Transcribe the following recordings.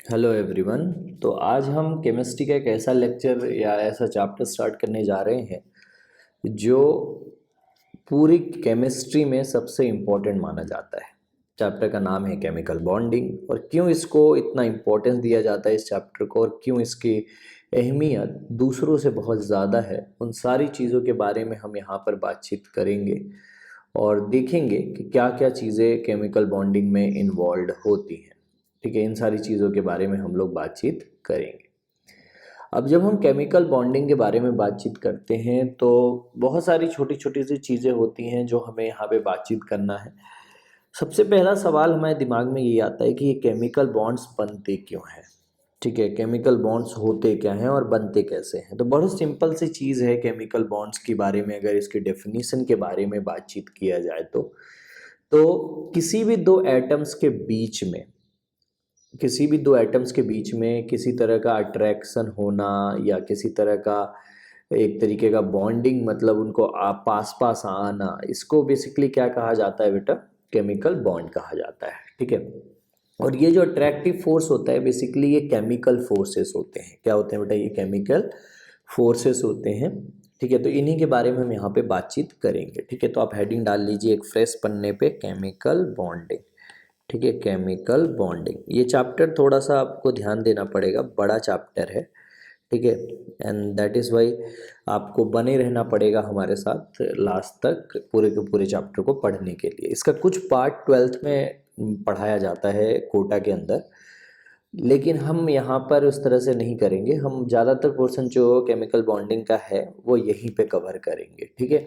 Hello everyone. तो आज हम केमिस्ट्री का एक ऐसा लेक्चर या ऐसा चैप्टर स्टार्ट करने जा रहे हैं जो पूरी केमिस्ट्री में सबसे इम्पोर्टेंट माना जाता है। चैप्टर का नाम है केमिकल बॉन्डिंग। और क्यों इसको इतना इम्पोर्टेंस दिया जाता है इस चैप्टर को, और क्यों इसकी अहमियत दूसरों से बहुत ज़्यादा है, उन सारी चीज़ों के बारे में हम यहाँ पर बातचीत करेंगे और देखेंगे कि क्या क्या चीज़ें केमिकल बॉन्डिंग में इन्वॉल्व होती हैं। ठीक है, इन सारी चीज़ों के बारे में हम लोग बातचीत करेंगे। अब जब हम केमिकल बॉन्डिंग के बारे में बातचीत करते हैं तो बहुत सारी छोटी छोटी सी चीज़ें होती हैं जो हमें यहाँ पे बातचीत करना है। सबसे पहला सवाल हमारे दिमाग में ये आता है कि ये केमिकल बॉन्ड्स बनते क्यों हैं। ठीक है, केमिकल बॉन्ड्स होते क्या हैं और बनते कैसे हैं। तो बहुत सिंपल सी चीज़ है केमिकल बॉन्ड्स के बारे में अगर इसके डेफिनेशन के बारे में बातचीत किया जाए तो किसी भी दो एटम्स के बीच में किसी तरह का अट्रैक्शन होना या किसी तरह का एक तरीके का बॉन्डिंग, मतलब उनको आप पास पास आना, इसको बेसिकली क्या कहा जाता है बेटा? केमिकल बॉन्ड कहा जाता है। ठीक है, और ये जो अट्रैक्टिव फोर्स होता है बेसिकली ये केमिकल फोर्सेस होते हैं। क्या होते हैं बेटा? ये केमिकल फोर्सेस होते हैं। ठीक है, तो इन्हीं के बारे में हम यहाँ पे बातचीत करेंगे। ठीक है, तो आप हेडिंग डाल लीजिए एक फ्रेश पन्ने पे, केमिकल बॉन्डिंग। ठीक है, केमिकल बॉन्डिंग। ये चैप्टर थोड़ा सा आपको ध्यान देना पड़ेगा, बड़ा चैप्टर है। ठीक है, एंड दैट इज़ वाई आपको बने रहना पड़ेगा हमारे साथ लास्ट तक पूरे के पूरे चैप्टर को पढ़ने के लिए। इसका कुछ पार्ट 12th में पढ़ाया जाता है कोटा के अंदर, लेकिन हम यहाँ पर उस तरह से नहीं करेंगे। हम ज़्यादातर पोर्शन जो केमिकल बॉन्डिंग का है वो यहीं पे कवर करेंगे। ठीक है,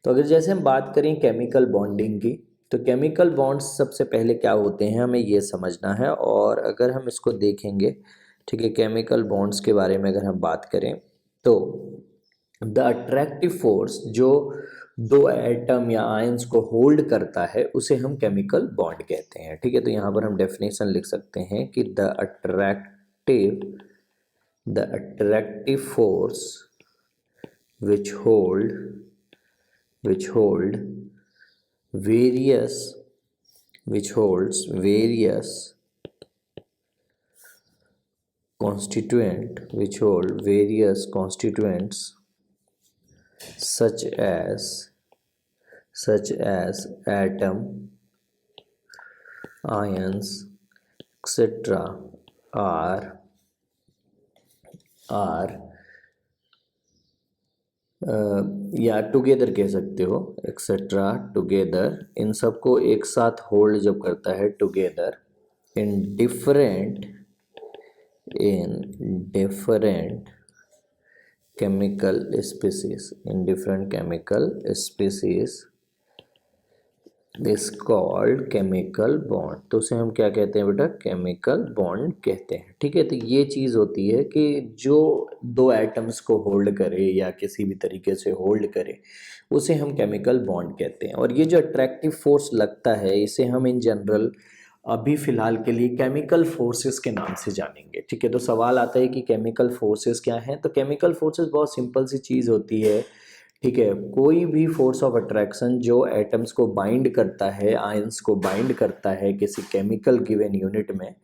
तो अगर जैसे हम बात करें केमिकल बॉन्डिंग की, तो केमिकल बॉन्ड्स सबसे पहले क्या होते हैं हमें ये समझना है। और अगर हम इसको देखेंगे, ठीक है, केमिकल बॉन्ड्स के बारे में अगर हम बात करें तो द अट्रैक्टिव फोर्स जो दो एटम या आयंस को होल्ड करता है उसे हम केमिकल बॉन्ड कहते हैं। ठीक है, तो यहाँ पर हम डेफिनेशन लिख सकते हैं कि the attractive force which hold various which holds various constituents such as atom, ions, etc. are या टुगेदर कह सकते हो, एक्सेट्रा, टुगेदर, इन सबको एक साथ होल्ड जब करता है together in different chemical species is called chemical bond. तो उसे हम क्या कहते हैं बेटा? केमिकल बॉन्ड कहते हैं। ठीक है, तो ये चीज़ होती है कि जो दो एटम्स को होल्ड करे या किसी भी तरीके से होल्ड करे उसे हम केमिकल बॉन्ड कहते हैं। और ये जो अट्रैक्टिव फोर्स लगता है इसे हम इन जनरल अभी फ़िलहाल के लिए केमिकल फोर्सेस के नाम से जानेंगे। ठीक है, तो सवाल आता है कि केमिकल फोर्सेस क्या हैं। तो केमिकल फोर्सेस बहुत सिंपल सी चीज़ होती है। ठीक है, कोई भी फोर्स ऑफ अट्रैक्शन जो एटम्स को बाइंड करता है, आयंस को बाइंड करता है किसी केमिकल गिवन यूनिट में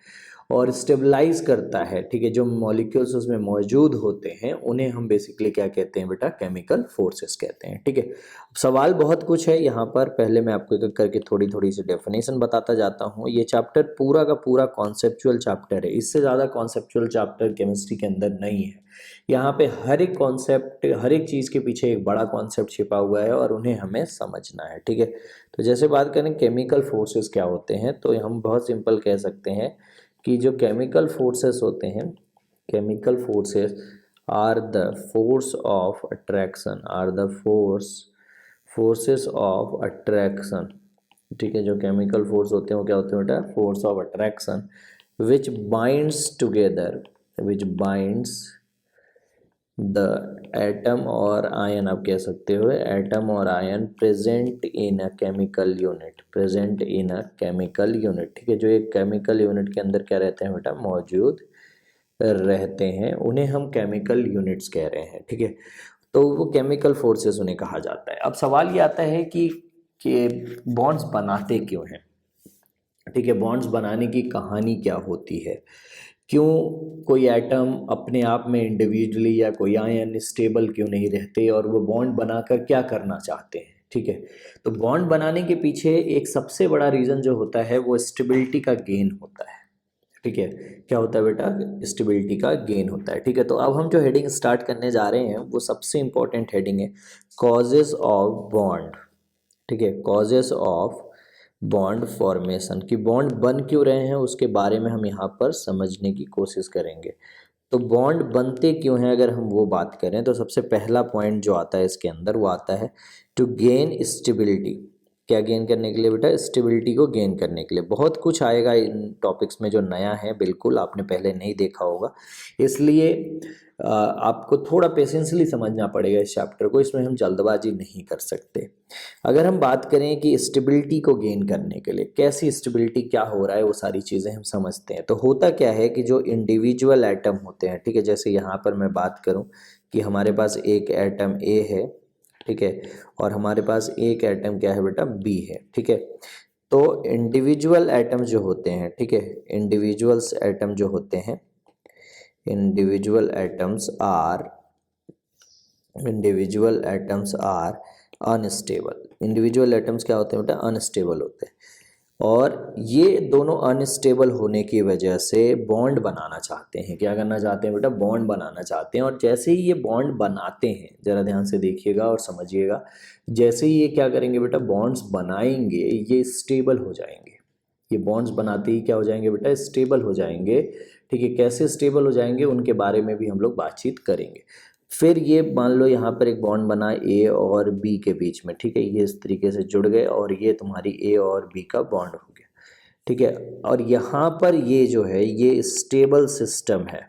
और स्टेबलाइज करता है। ठीक है, जो मॉलिक्यूल्स उसमें मौजूद होते हैं उन्हें हम बेसिकली क्या कहते हैं बेटा? केमिकल फोर्सेस कहते हैं। ठीक है, सवाल बहुत कुछ है यहाँ पर, पहले मैं आपको एक एक करके थोड़ी थोड़ी सी डेफिनेशन बताता जाता हूँ। ये चैप्टर पूरा का पूरा कॉन्सेप्चुअल चैप्टर है, इससे ज़्यादा कॉन्सेप्चुअल चैप्टर केमिस्ट्री के अंदर नहीं है। यहाँ पे हर एक कॉन्सेप्ट, हर एक चीज़ के पीछे एक बड़ा कॉन्सेप्ट छिपा हुआ है और उन्हें हमें समझना है। ठीक है, तो जैसे बात करें केमिकल फोर्सेस क्या होते हैं, तो हम बहुत सिंपल कह सकते हैं कि जो केमिकल फोर्सेस होते हैं, chemical forces are the force of attraction, forces of attraction. ठीक है, जो केमिकल फोर्स होते हैं वो क्या होते हैं बेटा? Force of attraction which binds the atom और आयन, आप कह सकते हो एटम और ion present in a chemical unit. ठीक है, जो एक केमिकल यूनिट के अंदर क्या रहते हैं बेटा? मौजूद रहते हैं, उन्हें हम केमिकल यूनिट्स कह रहे हैं। ठीक है, तो वो केमिकल फोर्सेस उन्हें कहा जाता है। अब सवाल ये आता है कि बॉन्ड्स बनाते क्यों हैं। ठीक है, बॉन्ड्स बनाने की कहानी क्या होती है? क्यों कोई एटम अपने आप में इंडिविजुअली या कोई आयन स्टेबल क्यों नहीं रहते और वो बॉन्ड बनाकर क्या करना चाहते हैं, ठीक है। तो बॉन्ड बनाने के पीछे एक सबसे बड़ा रीज़न जो होता है वो स्टेबिलिटी का गेन होता है, ठीक है। क्या होता है बेटा? स्टेबिलिटी का गेन होता है, ठीक है। तो अब हम जो हेडिंग स्टार्ट करने जा रहे हैं वो सबसे इंपॉर्टेंट हेडिंग है, कॉजेज ऑफ बॉन्ड, ठीक है। कॉजेज ऑफ बॉन्ड फॉर्मेशन, कि बॉन्ड बन क्यों रहे हैं उसके बारे में हम यहाँ पर समझने की कोशिश करेंगे। तो बॉन्ड बनते क्यों हैं अगर हम वो बात करें तो सबसे पहला पॉइंट जो आता है इसके अंदर वो आता है टू गेन स्टेबिलिटी। क्या गेन करने के लिए बेटा? स्टेबिलिटी को गेन करने के लिए। बहुत कुछ आएगा इन टॉपिक्स में जो नया है, बिल्कुल आपने पहले नहीं देखा होगा, इसलिए आपको थोड़ा पेशेंसली समझना पड़ेगा इस चैप्टर को, इसमें हम जल्दबाजी नहीं कर सकते। अगर हम बात करें कि स्टेबिलिटी को गेन करने के लिए कैसी स्टेबिलिटी, क्या हो रहा है, वो सारी चीज़ें हम समझते हैं। तो होता क्या है कि जो इंडिविजुअल एटम होते हैं, ठीक है, जैसे यहाँ पर मैं बात करूँ कि हमारे पास एक एटम ए है, ठीक है, और हमारे पास एक एटम क्या है बेटा? बी है, ठीक है। तो इंडिविजुअल एटम जो होते हैं, ठीक है, इंडिविजुअल्स एटम जो होते हैं, individual atoms are unstable. Individual atoms क्या होते हैं बेटा? अनस्टेबल होते हैं। और ये दोनों अनस्टेबल होने की वजह से बॉन्ड बनाना चाहते हैं। क्या करना चाहते हैं बेटा? बॉन्ड बनाना चाहते हैं। और जैसे ही ये बॉन्ड बनाते हैं, ज़रा ध्यान से देखिएगा और समझिएगा, जैसे ही ये क्या करेंगे बेटा? बॉन्ड्स बनाएंगे, ये स्टेबल हो जाएंगे। ये बॉन्ड्स बनाते ही क्या हो जाएंगे बेटा? स्टेबल हो जाएंगे, ठीक है। कैसे स्टेबल हो जाएंगे उनके बारे में भी हम लोग बातचीत करेंगे। फिर ये मान लो यहाँ पर एक बॉन्ड बना ए और बी के बीच में, ठीक है, ये इस तरीके से जुड़ गए और ये तुम्हारी ए और बी का बॉन्ड हो गया, ठीक है। और यहाँ पर ये जो है ये स्टेबल सिस्टम है।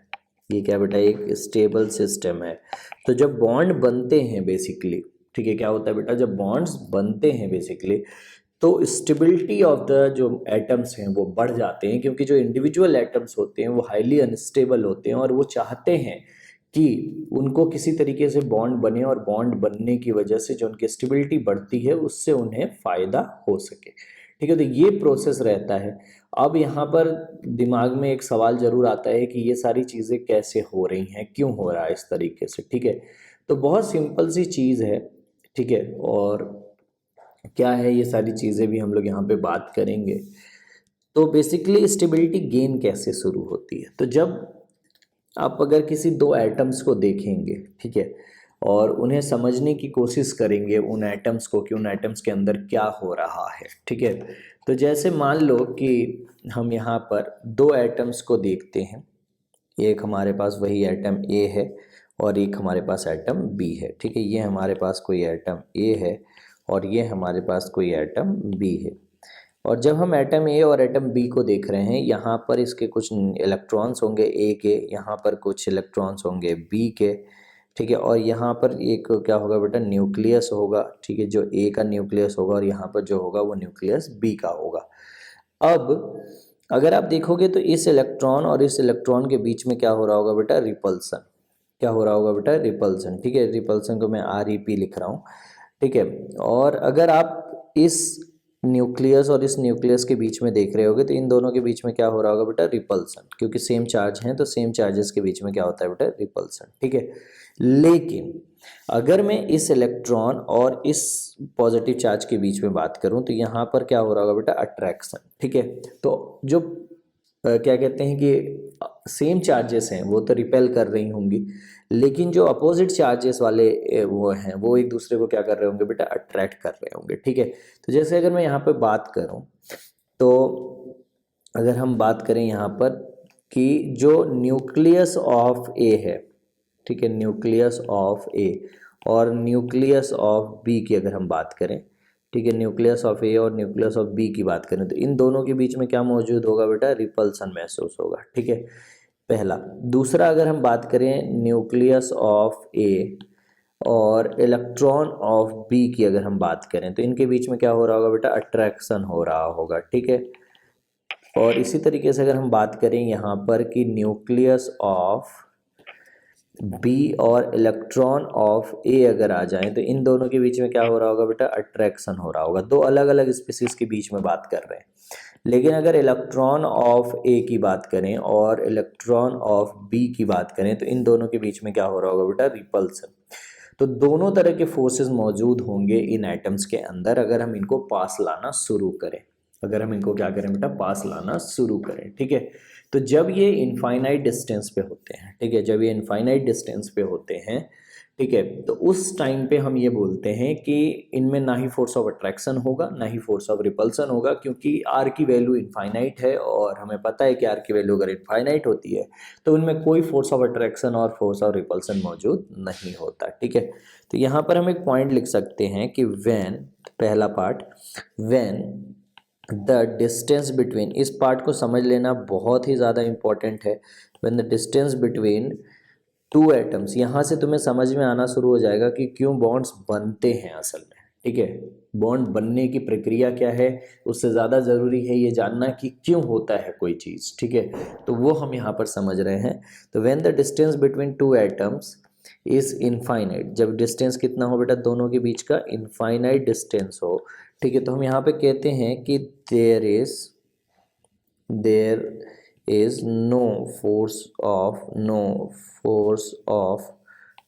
ये क्या बेटा? एक स्टेबल सिस्टम है। तो जब बॉन्ड बनते हैं बेसिकली, ठीक है, क्या होता है बेटा? जब बॉन्ड्स बनते हैं बेसिकली तो स्टेबिलिटी ऑफ द जो एटम्स हैं वो बढ़ जाते हैं, क्योंकि जो इंडिविजुअल एटम्स होते हैं वो हाईली अनस्टेबल होते हैं और वो चाहते हैं कि उनको किसी तरीके से बॉन्ड बने और बॉन्ड बनने की वजह से जो उनकी स्टेबिलिटी बढ़ती है उससे उन्हें फ़ायदा हो सके, ठीक है। तो ये प्रोसेस रहता है। अब यहाँ पर दिमाग में एक सवाल ज़रूर आता है कि ये सारी चीज़ें कैसे हो रही हैं, क्यों हो रहा है इस तरीके से, ठीक है। तो बहुत सिंपल सी चीज़ है, ठीक है। और क्या है ये सारी चीज़ें भी हम लोग यहाँ पे बात करेंगे। तो बेसिकली स्टेबिलिटी गेन कैसे शुरू होती है? तो जब आप अगर किसी दो एटम्स को देखेंगे, ठीक है, और उन्हें समझने की कोशिश करेंगे उन एटम्स को कि उन एटम्स के अंदर क्या हो रहा है, ठीक है। तो जैसे मान लो कि हम यहाँ पर दो एटम्स को देखते हैं, एक हमारे पास वही एटम ए है और एक हमारे पास एटम बी है, ठीक है। ये हमारे पास कोई एटम ए है और ये हमारे पास कोई एटम बी है। और जब हम एटम ए और एटम बी को देख रहे हैं, यहाँ पर इसके कुछ इलेक्ट्रॉन्स होंगे ए के, यहाँ पर कुछ इलेक्ट्रॉन्स होंगे बी के, ठीक है। और यहाँ पर एक क्या होगा बेटा? न्यूक्लियस होगा, ठीक है, जो ए का न्यूक्लियस होगा और यहाँ पर जो होगा वो न्यूक्लियस बी का होगा। अब अगर आप देखोगे तो इस इलेक्ट्रॉन और इस इलेक्ट्रॉन के बीच में क्या हो रहा होगा बेटा? रिपल्सन। क्या हो रहा होगा बेटा? रिपल्सन, ठीक है। रिपल्सन को मैं REP लिख रहा हूँ, ठीक है। और अगर आप इस न्यूक्लियस और इस न्यूक्लियस के बीच में देख रहे होगे तो इन दोनों के बीच में क्या हो रहा होगा बेटा? रिपल्सन, क्योंकि सेम चार्ज हैं तो सेम चार्जेस के बीच में क्या होता है बेटा? रिपल्सन, ठीक है। लेकिन अगर मैं इस इलेक्ट्रॉन और इस पॉजिटिव चार्ज के बीच में बात करूं तो यहाँ पर क्या हो रहा होगा बेटा? अट्रैक्शन, ठीक है। तो जो क्या कहते हैं कि सेम चार्जेस हैं वो तो रिपेल कर रही होंगी, लेकिन जो अपोजिट चार्जेस वाले वो हैं वो एक दूसरे को क्या कर रहे होंगे बेटा? अट्रैक्ट कर रहे होंगे, ठीक है। तो जैसे अगर मैं यहाँ पे बात करूँ तो अगर हम बात करें यहाँ पर कि जो न्यूक्लियस ऑफ ए है, ठीक है, न्यूक्लियस ऑफ ए और न्यूक्लियस ऑफ बी की अगर हम बात करें, ठीक है, न्यूक्लियस ऑफ ए और न्यूक्लियस ऑफ बी की बात करें तो इन दोनों के बीच में क्या मौजूद होगा बेटा? रिपल्सन महसूस होगा, ठीक है, पहला। दूसरा अगर हम बात करें न्यूक्लियस ऑफ ए और इलेक्ट्रॉन ऑफ बी की अगर हम बात करें तो इनके बीच में क्या हो रहा होगा बेटा? अट्रैक्शन हो रहा होगा, ठीक है। और इसी तरीके से अगर हम बात करें यहाँ पर कि न्यूक्लियस ऑफ बी और इलेक्ट्रॉन ऑफ ए अगर आ जाएं तो इन दोनों के बीच में क्या हो रहा होगा बेटा, अट्रैक्शन हो रहा होगा। दो अलग अलग स्पीसीज के बीच में बात कर रहे हैं। लेकिन अगर इलेक्ट्रॉन ऑफ ए की बात करें और इलेक्ट्रॉन ऑफ बी की बात करें तो इन दोनों के बीच में क्या हो रहा होगा बेटा, रिपल्सन। तो दोनों तरह के फोर्सेस मौजूद होंगे इन एटम्स के अंदर अगर हम इनको पास लाना शुरू करें, अगर हम इनको क्या करें बेटा, पास लाना शुरू करें। ठीक है, तो जब ये इनफाइनाइट डिस्टेंस पे होते हैं, ठीक है, जब ये इनफाइनाइट डिस्टेंस पे होते हैं, ठीक है, तो उस टाइम पे हम ये बोलते हैं कि इनमें ना ही फोर्स ऑफ अट्रैक्शन होगा ना ही फोर्स ऑफ रिपल्सन होगा, क्योंकि आर की वैल्यू इनफाइनाइट है और हमें पता है कि आर की वैल्यू अगर इनफाइनाइट होती है तो उनमें कोई फोर्स ऑफ अट्रैक्शन और फोर्स ऑफ रिपल्सन मौजूद नहीं होता। ठीक है, तो यहाँ पर हम एक पॉइंट लिख सकते हैं कि व्हेन, पहला part, when the distance between, इस पार्ट को समझ लेना बहुत ही ज़्यादा इंपॉर्टेंट है। When the distance between two atoms, यहाँ से तुम्हें समझ में आना शुरू हो जाएगा कि क्यों बॉन्ड्स बनते हैं असल में। ठीक है, बॉन्ड बनने की प्रक्रिया क्या है, उससे ज़्यादा ज़रूरी है ये जानना कि क्यों होता है कोई चीज़। ठीक है, तो वो हम यहाँ पर समझ रहे हैं। तो when the distance between two atoms is infinite, जब डिस्टेंस कितना हो बेटा, दोनों के बीच का इनफाइनाइट डिस्टेंस हो। ठीक है, तो हम यहाँ पे कहते हैं कि there is no force of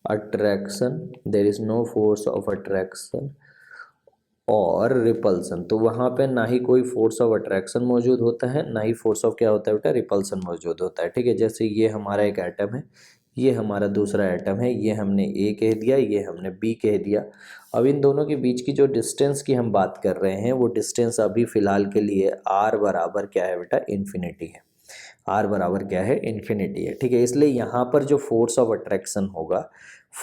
attraction, there is no force of attraction और रिपल्सन। तो वहाँ पे ना ही कोई फोर्स ऑफ अट्रैक्शन मौजूद होता है, ना ही फोर्स ऑफ क्या होता है बेटा, रिपल्सन मौजूद होता है। ठीक है, जैसे ये हमारा एक एटम है, ये हमारा दूसरा एटम है, ये हमने ए कह दिया, ये हमने बी कह दिया। अब इन दोनों के बीच की जो डिस्टेंस की हम बात कर रहे हैं वो डिस्टेंस अभी फ़िलहाल के लिए आर बराबर क्या है बेटा, इन्फिनिटी है। आर बराबर क्या है, इन्फिनिटी है। ठीक है, इसलिए यहाँ पर जो फोर्स ऑफ अट्रैक्शन होगा,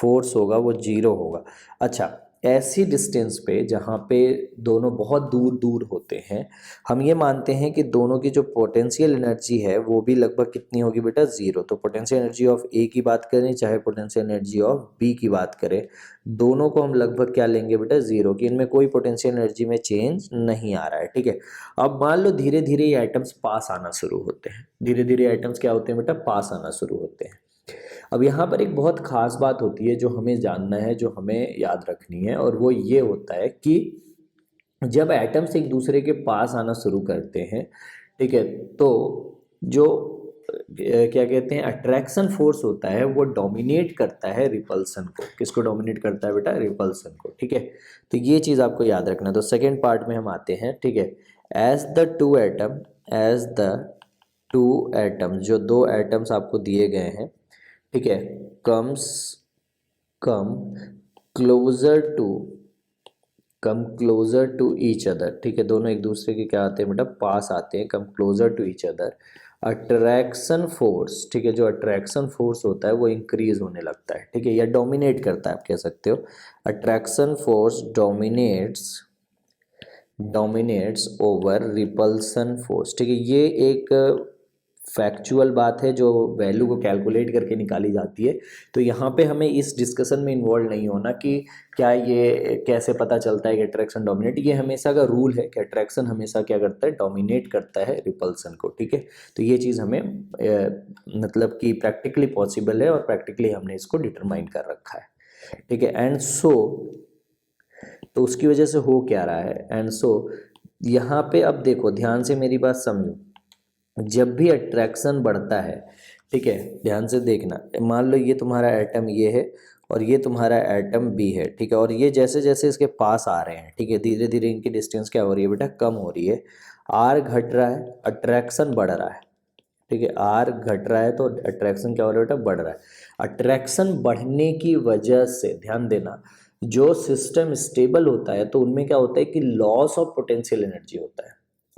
फोर्स होगा, वो जीरो होगा। अच्छा, ऐसी डिस्टेंस पे जहाँ पे दोनों बहुत दूर दूर होते हैं, हम ये मानते हैं कि दोनों की जो पोटेंशियल एनर्जी है वो भी लगभग कितनी होगी बेटा, ज़ीरो। तो पोटेंशियल एनर्जी ऑफ ए की बात करें चाहे पोटेंशियल एनर्जी ऑफ बी की बात करें, दोनों को हम लगभग क्या लेंगे बेटा, ज़ीरो, कि इनमें कोई पोटेंशियल एनर्जी में चेंज नहीं आ रहा है। ठीक है, अब मान लो धीरे धीरे ये आइटम्स पास आना शुरू होते हैं, धीरे धीरे आइटम्स क्या होते हैं बेटा, पास आना शुरू होते हैं। अब यहाँ पर एक बहुत ख़ास बात होती है जो हमें जानना है, जो हमें याद रखनी है, और वो ये होता है कि जब एटम्स एक दूसरे के पास आना शुरू करते हैं, ठीक है, तो जो क्या कहते हैं, अट्रैक्शन फोर्स होता है वो डोमिनेट करता है रिपल्सन को। किसको डोमिनेट करता है बेटा, रिपल्सन को। ठीक है, तो ये चीज़ आपको याद रखना। तो सेकेंड पार्ट में हम आते हैं। ठीक है, एज द टू एटम, जो दो एटम्स आपको दिए गए हैं, ठीक है, comes come closer to come closer to each other. ठीक है, दोनों एक दूसरे के क्या आते हैं बेटा, पास आते हैं, come closer to each other. Attraction force, ठीक है, जो अट्रैक्शन फोर्स होता है वो इंक्रीज होने लगता है। ठीक है, या डोमिनेट करता है, आप कह सकते हो। Attraction force dominates over repulsion force. ठीक है, ये एक फैक्चुअल बात है जो वैल्यू को कैलकुलेट करके निकाली जाती है। तो यहाँ पे हमें इस डिस्कशन में इन्वॉल्व नहीं होना कि क्या ये कैसे पता चलता है कि अट्रैक्शन डोमिनेट, ये हमेशा का रूल है कि अट्रैक्शन हमेशा क्या करता है, डोमिनेट करता है रिपल्सन को। ठीक है, तो ये चीज़ हमें मतलब कि प्रैक्टिकली पॉसिबल है और प्रैक्टिकली हमने इसको डिटरमाइन कर रखा है। ठीक है, एंड सो, तो उसकी वजह से हो क्या रहा है, एंड सो यहाँ पे अब देखो ध्यान से मेरी बात समझो। जब भी अट्रैक्शन बढ़ता है, ठीक है, ध्यान से देखना, मान लो ये तुम्हारा एटम ये है और ये तुम्हारा एटम बी है। ठीक है, और ये जैसे जैसे इसके पास आ रहे हैं, ठीक है, धीरे धीरे इनकी डिस्टेंस क्या हो रही है बेटा, कम हो रही है। आर घट रहा है, अट्रैक्शन बढ़ रहा है। ठीक है, आर घट रहा है तो अट्रैक्शन क्या हो रहा है बेटा, बढ़ रहा है। अट्रैक्शन बढ़ने की वजह से ध्यान देना, जो सिस्टम स्टेबल होता है तो उनमें क्या होता है कि लॉस ऑफ पोटेंशियल एनर्जी होता है।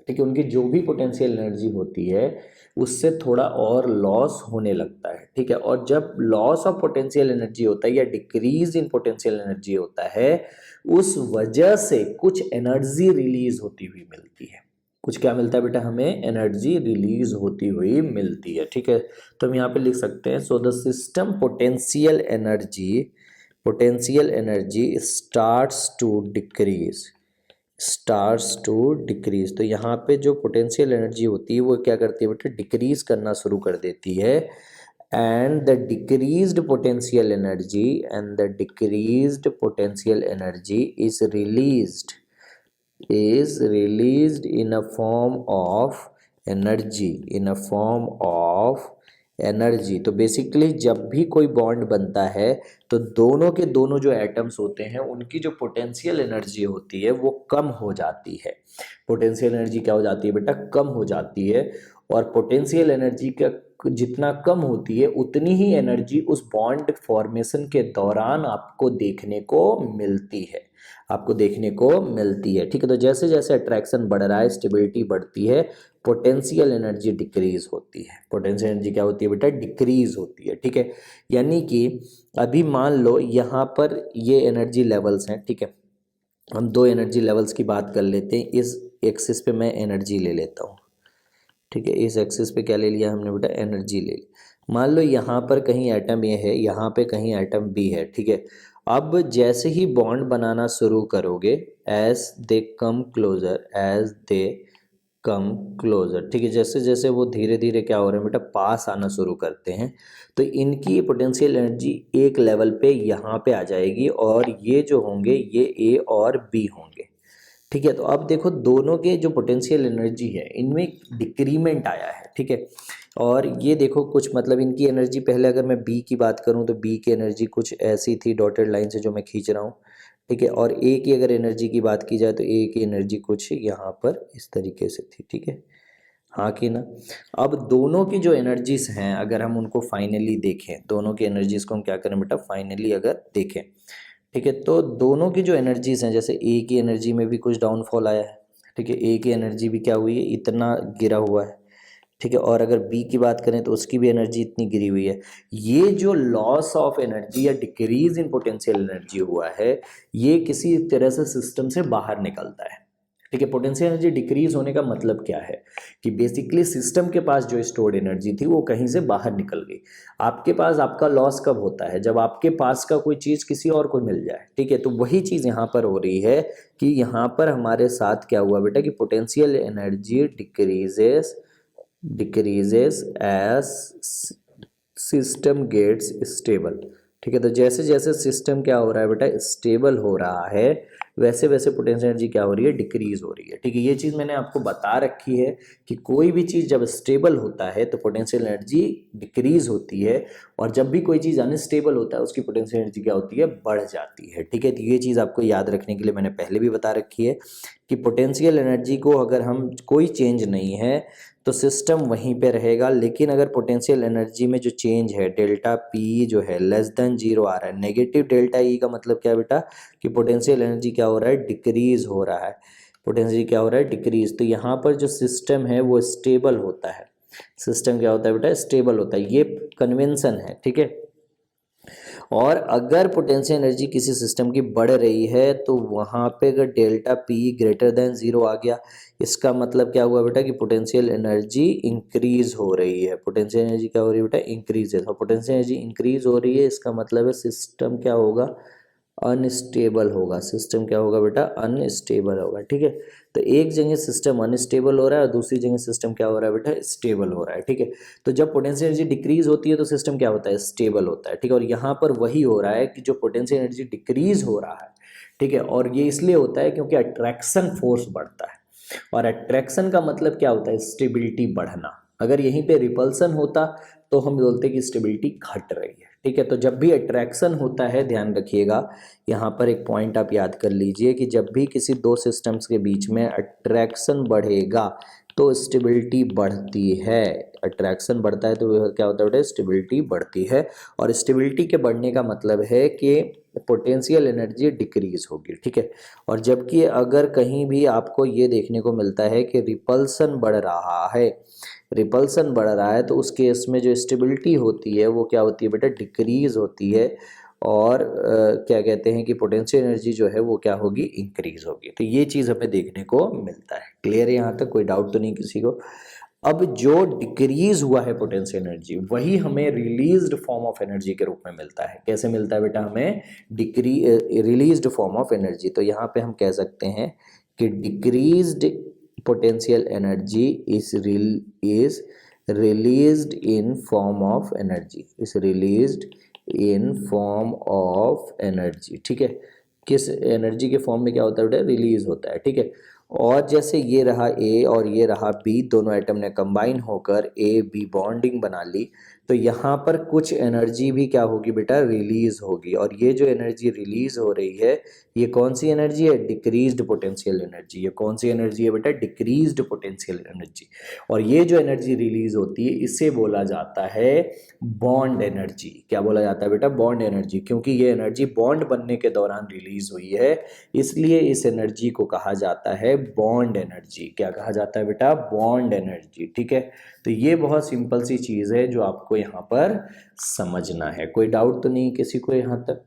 ठीक है, उनकी जो भी पोटेंशियल एनर्जी होती है उससे थोड़ा और लॉस होने लगता है। ठीक है, और जब लॉस ऑफ पोटेंशियल एनर्जी होता है या डिक्रीज इन पोटेंशियल एनर्जी होता है, उस वजह से कुछ एनर्जी रिलीज होती हुई मिलती है। कुछ क्या मिलता है बेटा, हमें एनर्जी रिलीज होती हुई मिलती है। ठीक है, तो हम यहाँ पे लिख सकते हैं, so the system potential energy starts to decrease. तो यहाँ पे जो पोटेंशियल एनर्जी होती है वो क्या करती है बेटा, डिक्रीज करना शुरू कर देती है and the decreased potential energy is released in a form of energy। तो बेसिकली जब भी कोई बॉन्ड बनता है तो दोनों के दोनों जो एटम्स होते हैं उनकी जो पोटेंशियल एनर्जी होती है वो कम हो जाती है। पोटेंशियल एनर्जी क्या हो जाती है बेटा, कम हो जाती है। और पोटेंशियल एनर्जी का जितना कम होती है उतनी ही एनर्जी उस बॉन्ड फॉर्मेशन के दौरान आपको देखने को मिलती है, ठीक है। तो जैसे जैसे अट्रैक्शन बढ़ रहा है, स्टेबिलिटी बढ़ती है, पोटेंशियल एनर्जी डिक्रीज होती है। पोटेंशियल एनर्जी क्या होती है बेटा, डिक्रीज होती है, ठीक है। यानी कि अभी मान लो यहाँ पर ये एनर्जी लेवल्स हैं, ठीक है। हम दो एनर्जी लेवल्स की बात कर लेते हैं। इस एक्सिस पे मैं एनर्जी ले लेता हूँ, ठीक है। इस एक्सिस पे क्या ले लिया हमने बेटा, एनर्जी ले ली। मान लो यहाँ पर कहीं एटम ए है, यहाँ पे कहीं एटम बी है, ठीक है। अब जैसे ही बॉन्ड बनाना शुरू करोगे, एज दे कम क्लोजर, ठीक है, जैसे जैसे वो धीरे धीरे क्या हो रहे हैं बेटा, पास आना शुरू करते हैं, तो इनकी पोटेंशियल एनर्जी एक लेवल पे यहाँ पे आ जाएगी और ये जो होंगे ये ए और बी होंगे, ठीक है। तो अब देखो दोनों के जो पोटेंशियल एनर्जी है इनमें डिक्रीमेंट आया है, ठीक है। और ये देखो कुछ मतलब इनकी एनर्जी, पहले अगर मैं बी की बात करूं तो बी की एनर्जी कुछ ऐसी थी डॉटेड लाइन से जो मैं खींच रहा हूँ, ठीक है। और ए की अगर एनर्जी की बात की जाए तो ए की एनर्जी कुछ यहाँ पर इस तरीके से थी, ठीक है, हाँ कि ना। अब दोनों की जो एनर्जीज हैं अगर हम उनको फाइनली देखें, दोनों की एनर्जीज को हम क्या करें बेटा, फाइनली अगर देखें, ठीक है, तो दोनों की जो एनर्जीज हैं, जैसे ए की एनर्जी में भी कुछ डाउनफॉल आया है, ठीक है, ए की एनर्जी भी क्या हुई है, इतना गिरा हुआ है, ठीक है। और अगर बी की बात करें तो उसकी भी एनर्जी इतनी गिरी हुई है। ये जो लॉस ऑफ एनर्जी या डिक्रीज इन पोटेंशियल एनर्जी हुआ है, ये किसी तरह से सिस्टम से बाहर निकलता है, ठीक है। पोटेंशियल एनर्जी डिक्रीज होने का मतलब क्या है कि बेसिकली सिस्टम के पास जो स्टोर्ड एनर्जी थी वो कहीं से बाहर निकल गई। आपके पास आपका लॉस कब होता है, जब आपके पास का कोई चीज़ किसी और को मिल जाए, ठीक है। तो वही चीज़ यहाँ पर हो रही है कि यहाँ पर हमारे साथ क्या हुआ बेटा कि potential energy decreases as system gets stable, ठीक है। तो जैसे जैसे सिस्टम क्या हो रहा है बेटा, स्टेबल हो रहा है, वैसे वैसे पोटेंशियल एनर्जी क्या हो रही है, डिक्रीज हो रही है, ठीक है। ये चीज़ मैंने आपको बता रखी है कि कोई भी चीज़ जब स्टेबल होता है तो पोटेंशियल एनर्जी डिक्रीज होती है, और जब भी कोई चीज़ अनस्टेबल होता है उसकी पोटेंशियल एनर्जी क्या होती है, बढ़ जाती है, ठीक है। तो ये चीज़ आपको याद रखने के लिए मैंने पहले भी बता रखी है कि पोटेंशियल एनर्जी को अगर हम कोई चेंज नहीं है तो सिस्टम वहीं पे रहेगा, लेकिन अगर पोटेंशियल एनर्जी में जो चेंज है, डेल्टा पी जो है लेस देन जीरो आ रहा है, नेगेटिव डेल्टा ई का मतलब क्या है बेटा कि पोटेंशियल एनर्जी क्या हो रहा है, डिक्रीज हो रहा है, पोटेंशियल क्या हो रहा है, डिक्रीज। तो यहाँ पर जो सिस्टम है वो स्टेबल होता है, सिस्टम क्या होता है बेटा, स्टेबल होता है, ये कन्वेंशन है, ठीक है। और अगर पोटेंशियल एनर्जी किसी सिस्टम की बढ़ रही है तो वहाँ पे अगर delta P greater than zero आ गया, इसका मतलब क्या हुआ बेटा कि पोटेंशियल एनर्जी इंक्रीज हो रही है। पोटेंशियल एनर्जी क्या हो रही है बेटा, इंक्रीज है। तो पोटेंशियल एनर्जी इंक्रीज हो रही है, इसका मतलब है सिस्टम क्या होगा, अनस्टेबल होगा। सिस्टम क्या होगा बेटा, अनस्टेबल होगा, ठीक है। तो एक जगह सिस्टम अनस्टेबल हो रहा है और दूसरी जगह सिस्टम क्या हो रहा है बेटा, स्टेबल हो रहा है, ठीक है। तो जब पोटेंशियल एनर्जी डिक्रीज होती है तो सिस्टम क्या होता है, स्टेबल होता है, ठीक है। और यहाँ पर वही हो रहा है कि जो पोटेंशियल एनर्जी डिक्रीज हो रहा है, ठीक है, और ये इसलिए होता है क्योंकि अट्रैक्शन फोर्स बढ़ता है, और अट्रैक्शन का मतलब क्या होता है, स्टेबिलिटी बढ़ना। अगर यहीं पे रिपल्सन होता तो हम बोलते कि स्टेबिलिटी घट रही है, ठीक है। तो जब भी अट्रैक्शन होता है, ध्यान रखिएगा, यहाँ पर एक पॉइंट आप याद कर लीजिए कि जब भी किसी दो सिस्टम्स के बीच में अट्रैक्शन बढ़ेगा तो स्टेबिलिटी बढ़ती है। अट्रैक्शन बढ़ता है तो क्या होता है, स्टेबिलिटी बढ़ती है, और स्टेबिलिटी के बढ़ने का मतलब है कि पोटेंशियल एनर्जी डिक्रीज होगी, ठीक है। और जबकि अगर कहीं भी आपको ये देखने को मिलता है कि रिपल्सन बढ़ रहा है, रिपल्सन बढ़ रहा है, तो उस केस में जो स्टेबिलिटी होती है वो क्या होती है बेटा, डिक्रीज होती है, और क्या कहते हैं कि पोटेंशियल एनर्जी जो है वो क्या होगी, इंक्रीज होगी। तो ये चीज़ हमें देखने को मिलता है। क्लियर है यहाँ तक, कोई डाउट तो नहीं किसी को। अब जो डिक्रीज हुआ है पोटेंशियल एनर्जी वही हमें रिलीज्ड फॉर्म ऑफ एनर्जी के रूप में मिलता है। कैसे मिलता है बेटा हमें, रिलीज्ड फॉर्म ऑफ एनर्जी। तो यहाँ पे हम कह सकते हैं कि decreased potential energy is released in form of energy, is released in form of energy. ठीक है, किस एनर्जी के फॉर्म में क्या होता है बेटा, रिलीज होता है। ठीक है, और जैसे ये रहा ए और ये रहा बी, दोनों एटम ने कंबाइन होकर ए बी बॉन्डिंग बना ली, तो यहाँ पर कुछ एनर्जी भी क्या होगी बेटा, रिलीज होगी। और ये जो एनर्जी रिलीज हो रही है, ये कौन सी एनर्जी है, डिक्रीज्ड पोटेंशियल एनर्जी। ये कौन सी एनर्जी है बेटा, डिक्रीज्ड पोटेंशियल एनर्जी। और ये जो एनर्जी रिलीज होती है इसे बोला जाता है बॉन्ड एनर्जी। क्या बोला जाता है बेटा, बॉन्ड एनर्जी, क्योंकि ये एनर्जी बॉन्ड बनने के दौरान रिलीज हुई है, इसलिए इस एनर्जी को कहा जाता है बॉन्ड एनर्जी। क्या कहा जाता है बेटा, बॉन्ड एनर्जी। ठीक है, तो ये बहुत सिंपल सी चीज़ है जो आपको यहाँ पर समझना है। कोई डाउट तो नहीं किसी को यहाँ तक?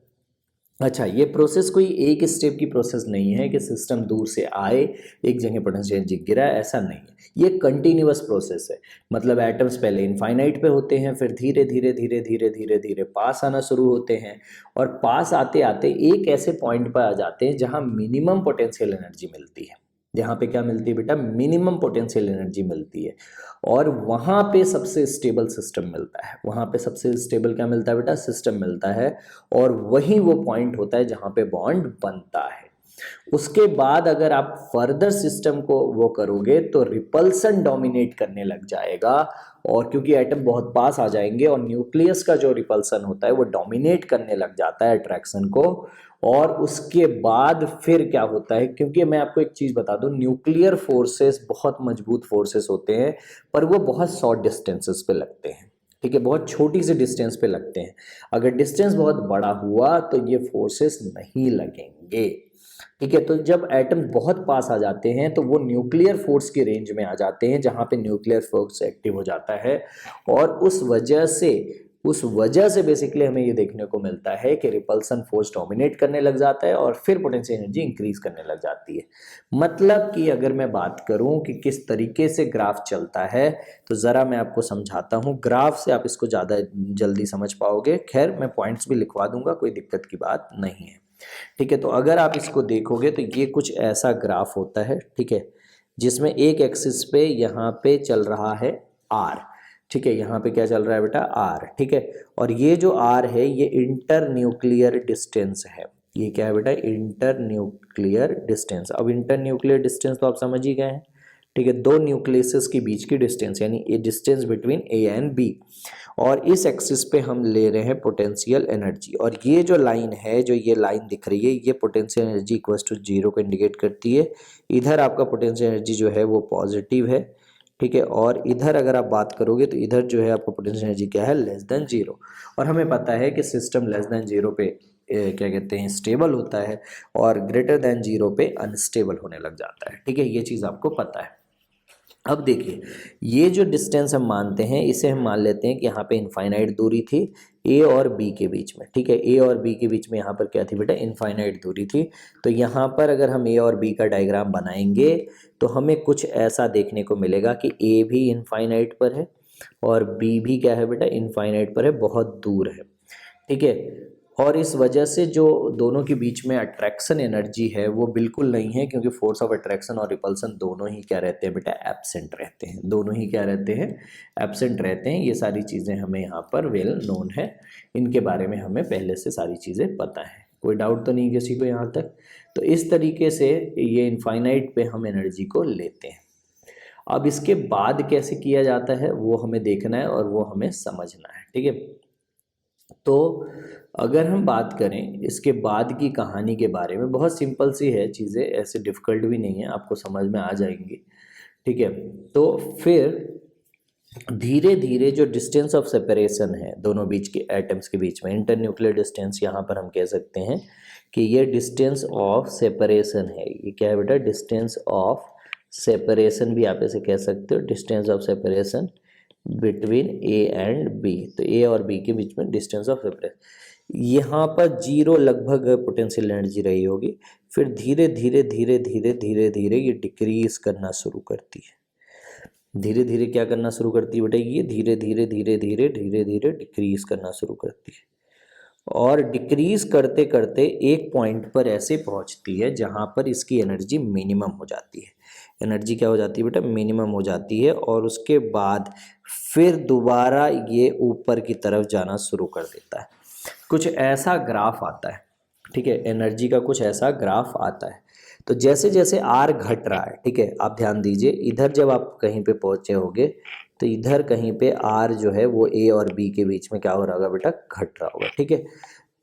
अच्छा, ये प्रोसेस कोई एक स्टेप की प्रोसेस नहीं है कि सिस्टम दूर से आए, एक जगह पोटेंशियल एनर्जी गिरा, ऐसा नहीं है। ये कंटिन्यूअस प्रोसेस है। मतलब एटम्स पहले इनफाइनाइट पे होते हैं, फिर धीरे धीरे धीरे धीरे धीरे धीरे पास आना शुरू होते हैं, और पास आते आते एक ऐसे पॉइंट पर आ जाते हैं जहाँ मिनिमम पोटेंशियल एनर्जी मिलती है। जहाँ पे क्या मिलती है बेटा, मिनिमम पोटेंशियल एनर्जी मिलती है, और वहाँ पे सबसे स्टेबल सिस्टम मिलता है। वहाँ पे सबसे स्टेबल क्या मिलता है बेटा, सिस्टम मिलता है, और वही वो पॉइंट होता है जहाँ पे बॉन्ड बनता है। उसके बाद अगर आप फर्दर सिस्टम को वो करोगे तो रिपल्सन डोमिनेट करने लग जाएगा, और क्योंकि एटम बहुत पास आ जाएंगे और न्यूक्लियस का जो रिपल्सन होता है वो डोमिनेट करने लग जाता है अट्रैक्शन को। और उसके बाद फिर क्या होता है, क्योंकि मैं आपको एक चीज बता दूं, न्यूक्लियर फोर्सेस बहुत मजबूत फोर्सेस होते हैं, पर वो बहुत शॉर्ट डिस्टेंसेस पे लगते हैं। ठीक है, बहुत छोटी सी डिस्टेंस पे लगते हैं। अगर डिस्टेंस बहुत बड़ा हुआ तो ये फोर्सेस नहीं लगेंगे। ठीक है, तो जब एटम बहुत पास आ जाते हैं तो वो न्यूक्लियर फोर्स की रेंज में आ जाते हैं, जहां पे न्यूक्लियर फोर्स एक्टिव हो जाता है, और उस वजह से बेसिकली हमें ये देखने को मिलता है कि रिपल्सन फोर्स डोमिनेट करने लग जाता है, और फिर पोटेंशियल एनर्जी इंक्रीज करने लग जाती है। मतलब कि अगर मैं बात करूं कि किस तरीके से ग्राफ चलता है, तो ज़रा मैं आपको समझाता हूं। ग्राफ से आप इसको ज़्यादा जल्दी समझ पाओगे। खैर, मैं पॉइंट्स भी लिखवा दूंगा, कोई दिक्कत की बात नहीं है। ठीक है, तो अगर आप इसको देखोगे तो ये कुछ ऐसा ग्राफ होता है। ठीक है, जिसमें एक एक्सिस पे यहाँ पे चल रहा है आर। ठीक है, यहाँ पे क्या चल रहा है बेटा, आर। ठीक है, और ये जो आर है ये इंटर न्यूक्लियर डिस्टेंस है। ये क्या है बेटा, इंटर न्यूक्लियर डिस्टेंस। अब इंटर न्यूक्लियर डिस्टेंस तो आप समझ ही गए हैं। ठीक है, दो न्यूक्लियसेस के बीच की डिस्टेंस, यानी ये distance between A and B. और इस एक्सिस पे हम ले रहे हैं पोटेंशियल एनर्जी, और ये जो लाइन है, जो ये लाइन दिख रही है, ये पोटेंशियल एनर्जी इक्वल्स टू 0 को इंडिकेट करती है। इधर आपका पोटेंशियल एनर्जी जो है वो पॉजिटिव है। ठीक है, और इधर अगर आप बात करोगे तो इधर जो है आपका पोटेंशियल एनर्जी क्या है, लेस देन 0। और हमें पता है कि सिस्टम लेस देन 0 पे क्या कहते हैं, स्टेबल होता है, और ग्रेटर देन 0 पे अनस्टेबल होने लग जाता है। ठीक है, ये चीज़ आपको पता है। अब देखिए, ये जो डिस्टेंस हम मानते हैं, इसे हम मान लेते हैं कि यहाँ पे इनफाइनाइट दूरी थी ए और बी के बीच में। ठीक है, ए और बी के बीच में यहाँ पर क्या थी बेटा, इनफाइनाइट दूरी थी। तो यहाँ पर अगर हम ए और बी का डायग्राम बनाएंगे तो हमें कुछ ऐसा देखने को मिलेगा कि ए भी इनफाइनाइट पर है और बी भी क्या है बेटा, इनफाइनाइट पर है, बहुत दूर है। ठीक है, और इस वजह से जो दोनों के बीच में अट्रैक्शन एनर्जी है वो बिल्कुल नहीं है, क्योंकि फोर्स ऑफ अट्रैक्शन और रिपल्सन दोनों ही क्या रहते हैं बेटा, एब्सेंट रहते हैं। दोनों ही क्या रहते हैं, एब्सेंट रहते हैं। ये सारी चीज़ें हमें यहाँ पर वेल नोन है, इनके बारे में हमें पहले से सारी चीज़ें पता है। कोई डाउट तो नहीं किसी को यहाँ तक? तो इस तरीके से ये इनफाइनाइट पे हम एनर्जी को लेते हैं। अब इसके बाद कैसे किया जाता है वो हमें देखना है और वो हमें समझना है। ठीक है, तो अगर हम बात करें इसके बाद की कहानी के बारे में, बहुत सिंपल सी है चीज़ें, ऐसे डिफ़िकल्ट भी नहीं है, आपको समझ में आ जाएंगी। ठीक है, तो फिर धीरे धीरे जो डिस्टेंस ऑफ सेपरेशन है दोनों बीच के एटम्स के बीच में, इंटर न्यूक्लियर डिस्टेंस, यहाँ पर हम कह सकते हैं कि ये डिस्टेंस ऑफ सेपरेशन है। ये क्या है बेटा, डिस्टेंस ऑफ सेपरेशन भी आप ऐसे कह सकते हो, distance of separation between A and B. तो ए और बी के बीच में डिस्टेंस ऑफ सेपरेशन, यहाँ पर 0 लगभग पोटेंशियल एनर्जी रही होगी। फिर धीरे धीरे धीरे धीरे धीरे धीरे ये डिक्रीज करना शुरू करती है। धीरे धीरे क्या करना शुरू करती है बेटा, ये धीरे धीरे धीरे धीरे धीरे धीरे डिक्रीज करना शुरू करती है, और डिक्रीज करते करते एक पॉइंट पर ऐसे पहुंचती है जहां पर इसकी एनर्जी मिनिमम हो जाती है। एनर्जी क्या हो जाती है बेटा, मिनिमम हो जाती है, और उसके बाद फिर दोबारा ये ऊपर की तरफ जाना शुरू कर देता है। कुछ ऐसा ग्राफ आता है, ठीक है, एनर्जी का कुछ ऐसा ग्राफ आता है। तो जैसे जैसे आर घट रहा है, ठीक है, आप ध्यान दीजिए, इधर जब आप कहीं पे पहुंचे होगे तो इधर कहीं पे आर जो है वो ए और बी के बीच में क्या हो रहा होगा बेटा, घट रहा होगा, ठीक है।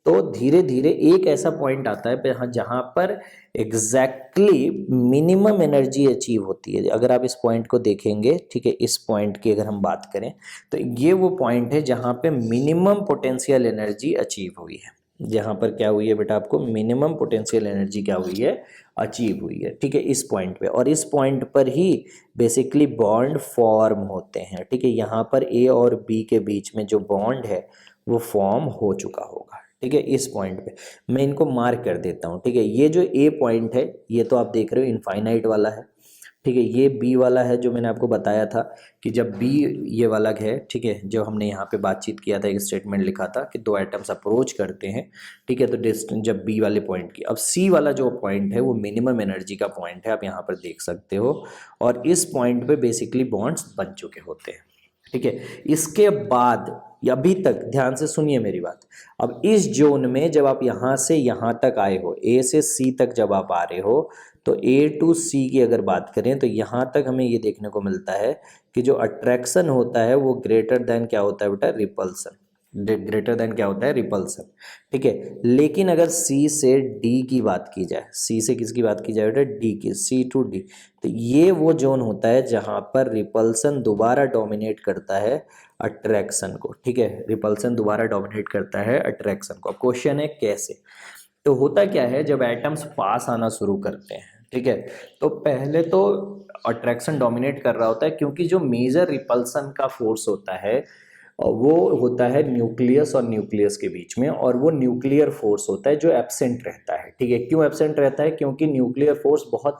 तो धीरे धीरे एक ऐसा पॉइंट आता है जहाँ पर एग्जैक्टली मिनिमम एनर्जी अचीव होती है। अगर आप इस पॉइंट को देखेंगे, ठीक है, इस पॉइंट की अगर हम बात करें तो ये वो पॉइंट है जहाँ पे मिनिमम पोटेंशियल एनर्जी अचीव हुई है। जहाँ पर क्या हुई है बेटा, आपको मिनिमम पोटेंशियल एनर्जी क्या हुई है, अचीव हुई है, ठीक है, इस पॉइंट पे। और इस पॉइंट पर ही बेसिकली बॉन्ड फॉर्म होते हैं, ठीक है। यहाँ पर ए और बी के बीच में जो बॉन्ड है वो फॉर्म हो चुका होगा, ठीक है। इस पॉइंट पे मैं इनको मार्क कर देता हूँ, ठीक है। ये जो ए पॉइंट है ये तो आप देख रहे हो इनफाइनाइट वाला है, ठीक है। ये बी वाला है जो मैंने आपको बताया था कि जब बी ये वाला है, ठीक है, जो हमने यहाँ पे बातचीत किया था, एक स्टेटमेंट लिखा था कि दो एटम्स अप्रोच करते हैं, ठीक है, तो डिस्टेंस जब बी वाले पॉइंट की। अब सी वाला जो पॉइंट है वो मिनिमम एनर्जी का पॉइंट है, आप यहाँ पर देख सकते हो, और इस पॉइंट पे बेसिकली बॉन्ड्स बन चुके होते हैं, ठीक है। इसके बाद अभी तक ध्यान से सुनिए मेरी बात। अब इस जोन में जब आप यहाँ से यहाँ तक आए हो, ए से सी तक जब आप आ रहे हो, तो ए टू सी की अगर बात करें तो यहाँ तक हमें ये देखने को मिलता है कि जो अट्रैक्शन होता है वो ग्रेटर देन क्या होता है बेटा, रिपल्सन। ग्रेटर देन क्या होता है, रिपल्सन, ठीक है। लेकिन अगर सी से डी की बात की जाए, सी से किसकी बात की जाए बेटा, डी की, सी टू डी, तो ये वो जोन होता है जहां पर रिपल्सन दोबारा डोमिनेट करता है अट्रैक्शन को, ठीक है। रिपल्सन दोबारा डोमिनेट करता है अट्रैक्शन को। अब क्वेश्चन है कैसे। तो होता क्या है, जब एटम्स पास आना शुरू करते हैं, ठीक है, तो पहले तो अट्रैक्शन डोमिनेट कर रहा होता है, क्योंकि जो मेजर रिपल्सन का फोर्स होता है वो होता है न्यूक्लियस और न्यूक्लियस के बीच में, और वो न्यूक्लियर फोर्स होता है जो एब्सेंट रहता है, ठीक है। क्यों एब्सेंट रहता है, क्योंकि न्यूक्लियर फोर्स बहुत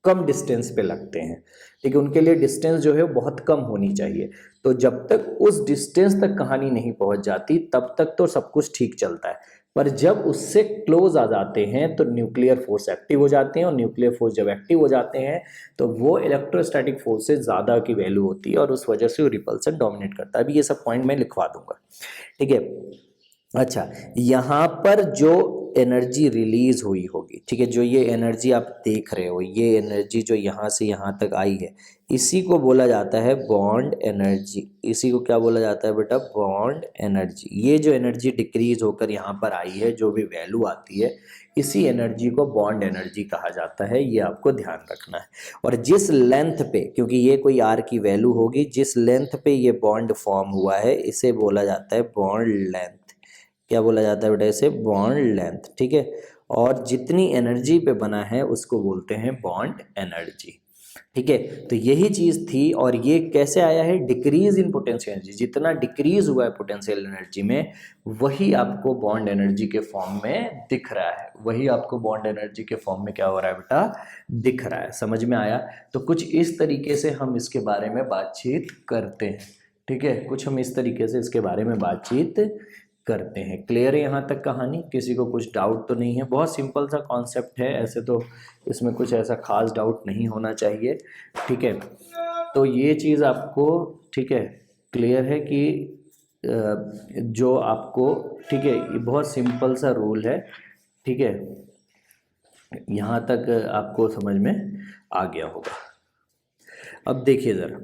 कम डिस्टेंस पे लगते हैं, ठीक है, उनके लिए डिस्टेंस जो है बहुत कम होनी चाहिए। तो जब तक उस डिस्टेंस तक कहानी नहीं पहुंच जाती तब तक तो सब कुछ ठीक चलता है, पर जब उससे क्लोज आ जाते हैं तो न्यूक्लियर फोर्स एक्टिव हो जाते हैं, और न्यूक्लियर फोर्स जब एक्टिव हो जाते हैं तो वो इलेक्ट्रोस्टैटिक फोर्स से ज़्यादा की वैल्यू होती है, और उस वजह से वो रिपल्सन डोमिनेट करता है। अभी ये सब पॉइंट मैं लिखवा दूंगा, ठीक है। अच्छा, यहाँ पर जो एनर्जी रिलीज हुई होगी, ठीक है, जो ये एनर्जी आप देख रहे हो, ये एनर्जी जो यहाँ से यहाँ तक आई है, इसी को बोला जाता है बॉन्ड एनर्जी। इसी को क्या बोला जाता है बेटा, बॉन्ड एनर्जी। ये जो एनर्जी डिक्रीज होकर यहाँ पर आई है, जो भी वैल्यू आती है, इसी एनर्जी को बॉन्ड एनर्जी कहा जाता है, ये आपको ध्यान रखना है। और जिस लेंथ पे, क्योंकि ये कोई आर की वैल्यू होगी, जिस लेंथ पे ये बॉन्ड फॉर्म हुआ है इसे बोला जाता है बॉन्ड लेंथ। क्या बोला जाता है बेटा, इसे बॉन्ड लेंथ, ठीक है। और जितनी एनर्जी पे बना है उसको बोलते हैं बॉन्ड एनर्जी, ठीक है। तो यही चीज थी, और ये कैसे आया है, डिक्रीज इन पोटेंशियल एनर्जी। जितना डिक्रीज हुआ है पोटेंशियल एनर्जी में, वही आपको बॉन्ड एनर्जी के फॉर्म में दिख रहा है, वही आपको बॉन्ड एनर्जी के फॉर्म में क्या हो रहा है बेटा, दिख रहा है। समझ में आया। तो कुछ इस तरीके से हम इसके बारे में बातचीत करते हैं, ठीक है, कुछ हम इस तरीके से इसके बारे में बातचीत करते हैं। क्लियर है यहाँ तक कहानी, किसी को कुछ डाउट तो नहीं है। बहुत सिंपल सा कॉन्सेप्ट है, ऐसे तो इसमें कुछ ऐसा खास डाउट नहीं होना चाहिए, ठीक है। तो ये चीज़ आपको, ठीक है, क्लियर है कि जो आपको, ठीक है, ये बहुत सिंपल सा रूल है, ठीक है, यहाँ तक आपको समझ में आ गया होगा। अब देखिए ज़रा,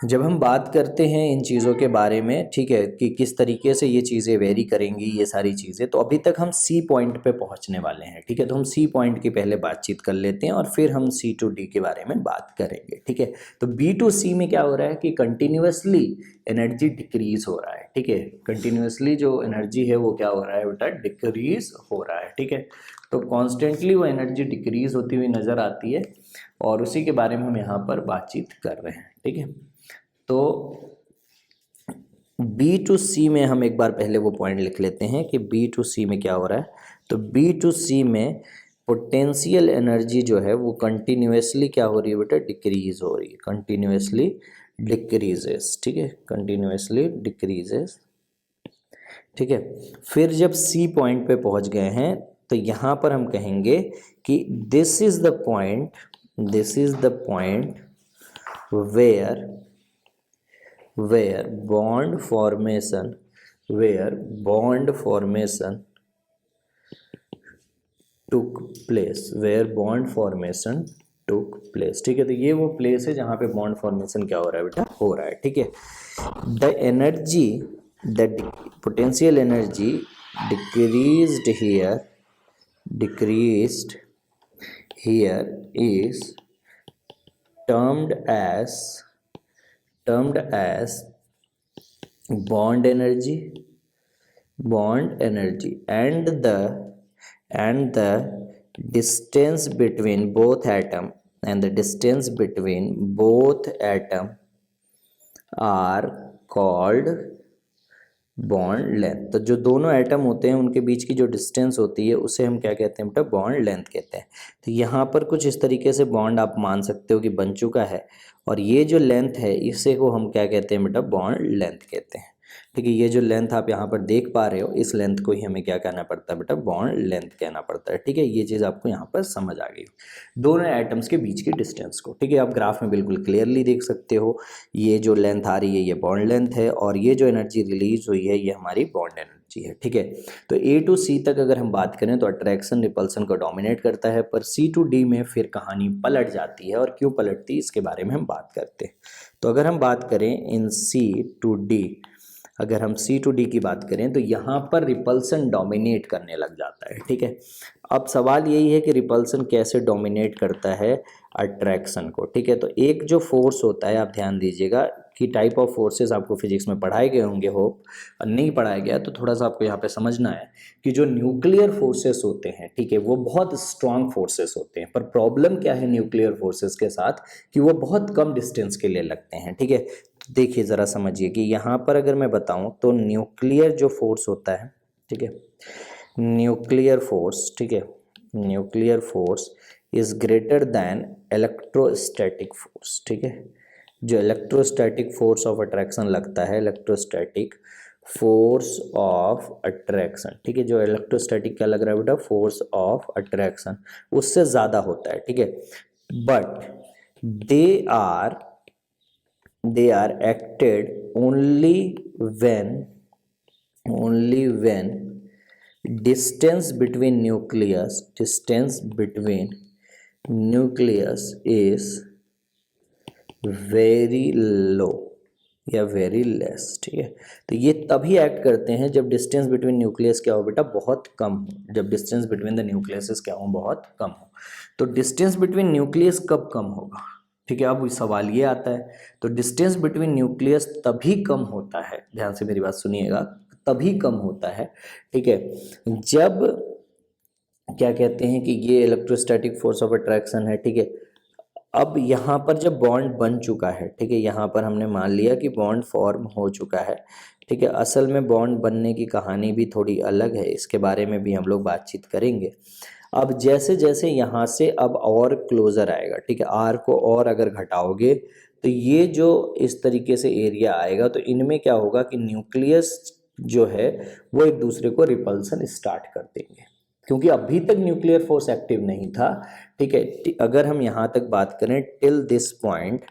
जब हम बात करते हैं इन चीज़ों के बारे में, ठीक है, कि किस तरीके से ये चीज़ें वेरी करेंगी, ये सारी चीज़ें, तो अभी तक हम सी पॉइंट पे पहुंचने वाले हैं, ठीक है। तो हम सी पॉइंट की पहले बातचीत कर लेते हैं और फिर हम सी टू डी के बारे में बात करेंगे, ठीक है। तो बी टू सी में क्या हो रहा है कि कंटिन्यूसली एनर्जी डिक्रीज हो रहा है, ठीक है। कंटिन्यूसली जो एनर्जी है वो क्या हो रहा है बेटा, डिक्रीज हो रहा है, ठीक है। तो कॉन्स्टेंटली वो एनर्जी डिक्रीज होती हुई नज़र आती है, और उसी के बारे में हम यहाँ पर बातचीत कर रहे हैं, ठीक है। तो बी टू सी में हम एक बार पहले वो पॉइंट लिख लेते हैं कि बी टू सी में क्या हो रहा है। तो बी टू सी में पोटेंशियल एनर्जी जो है वो कंटिन्यूसली क्या हो रही है बेटा, डिक्रीज हो रही है, कंटिन्यूसली डिक्रीजेस, ठीक है, कंटिन्यूसली डिक्रीजेस, ठीक है। फिर जब सी पॉइंट पे पहुंच गए हैं तो यहाँ पर हम कहेंगे कि this is the point this is the point where bond formation took place, ठीक है। तो ये वो प्लेस है जहाँ पे बॉन्ड फॉर्मेशन क्या हो रहा है बेटा, हो रहा है, ठीक है। The energy, the potential energy decreased here is termed as bond energy, and the distance between both atom are called bond length. तो जो दोनों एटम होते हैं उनके बीच की जो डिस्टेंस होती है उसे हम क्या कहते हैं बेटा, बॉन्ड लेंथ कहते हैं। तो यहाँ पर कुछ इस तरीके से बॉन्ड आप मान सकते हो कि बन चुका है, और ये जो लेंथ है इसे को हम क्या कहते हैं बेटा, बॉन्ड लेंथ कहते हैं, ठीक है। ये जो लेंथ आप यहाँ पर देख पा रहे हो, इस लेंथ को ही हमें क्या कहना पड़ता है बेटा, बॉन्ड लेंथ कहना पड़ता है, ठीक है। ये चीज़ आपको यहाँ पर समझ आ गई, दोनों एटम्स के बीच की डिस्टेंस को, ठीक है। आप ग्राफ में बिल्कुल क्लियरली देख सकते हो, ये जो लेंथ आ रही है ये बॉन्ड लेंथ है, और ये जो एनर्जी रिलीज हुई है ये हमारी बॉन्ड एनर्जी है, ठीक है। तो ए टू सी तक अगर हम बात करें तो अट्रैक्शन रिपल्सन को डोमिनेट करता है, पर सी टू डी में फिर कहानी पलट जाती है, और क्यों पलटती है इसके बारे में हम बात करते हैं। तो अगर हम बात करें इन सी टू डी, अगर हम सी टू डी की बात करें तो यहाँ पर रिपल्सन डोमिनेट करने लग जाता है, ठीक है। अब सवाल यही है कि रिपल्सन कैसे डोमिनेट करता है अट्रैक्शन को, ठीक है। तो एक जो फोर्स होता है, आप ध्यान दीजिएगा कि टाइप ऑफ फोर्सेस आपको फिजिक्स में पढ़ाए गए होंगे, होप नहीं पढ़ाया गया तो थोड़ा सा आपको यहाँ पे समझना है कि जो न्यूक्लियर फोर्सेस होते हैं, ठीक है, वो बहुत स्ट्रांग फोर्सेस होते हैं। पर प्रॉब्लम क्या है न्यूक्लियर फोर्सेस के साथ, कि वो बहुत कम डिस्टेंस के लिए लगते हैं, ठीक है। देखिए ज़रा समझिए कि यहाँ पर अगर मैं बताऊँ तो न्यूक्लियर जो फोर्स होता है, ठीक है, न्यूक्लियर फोर्स, ठीक है, nuclear force is greater than electrostatic force, ठीक है। जो इलेक्ट्रोस्टैटिक फोर्स ऑफ अट्रैक्शन लगता है, इलेक्ट्रोस्टैटिक फोर्स ऑफ अट्रैक्शन, ठीक है, जो इलेक्ट्रोस्टैटिक क्या लग रहा है बेटा, फोर्स ऑफ अट्रैक्शन, उससे ज़्यादा होता है, ठीक है। But they are acted only when distance between nucleus is very low या वेरी लेस, ठीक है। तो ये तभी एक्ट करते हैं जब डिस्टेंस बिटवीन न्यूक्लियस क्या हो बेटा, बहुत कम हो, जब डिस्टेंस बिटवीन द न्यूक्लियस क्या हो, बहुत कम हो। तो डिस्टेंस बिटवीन न्यूक्लियस कब कम होगा, ठीक है। अब सवाल ये आता है, तो डिस्टेंस बिटवीन न्यूक्लियस तभी कम होता है, ध्यान से मेरी बात सुनिएगा, तभी कम होता है, ठीक है, जब क्या कहते हैं कि ये इलेक्ट्रोस्टैटिक फोर्स ऑफ अट्रैक्शन है, ठीक है। अब यहाँ पर जब बॉन्ड बन चुका है, ठीक है, यहाँ पर हमने मान लिया कि बॉन्ड फॉर्म हो चुका है, ठीक है। असल में बॉन्ड बनने की कहानी भी थोड़ी अलग है, इसके बारे में भी हम लोग बातचीत करेंगे। अब जैसे जैसे यहाँ से अब और क्लोजर आएगा, ठीक है, आर को और अगर घटाओगे तो ये जो इस तरीके से एरिया आएगा, तो इनमें क्या होगा कि न्यूक्लियस जो है वो एक दूसरे को रिपल्सन स्टार्ट कर देंगे, क्योंकि अभी तक न्यूक्लियर फोर्स एक्टिव नहीं था, ठीक है। अगर हम यहाँ तक बात करें टिल दिस पॉइंट,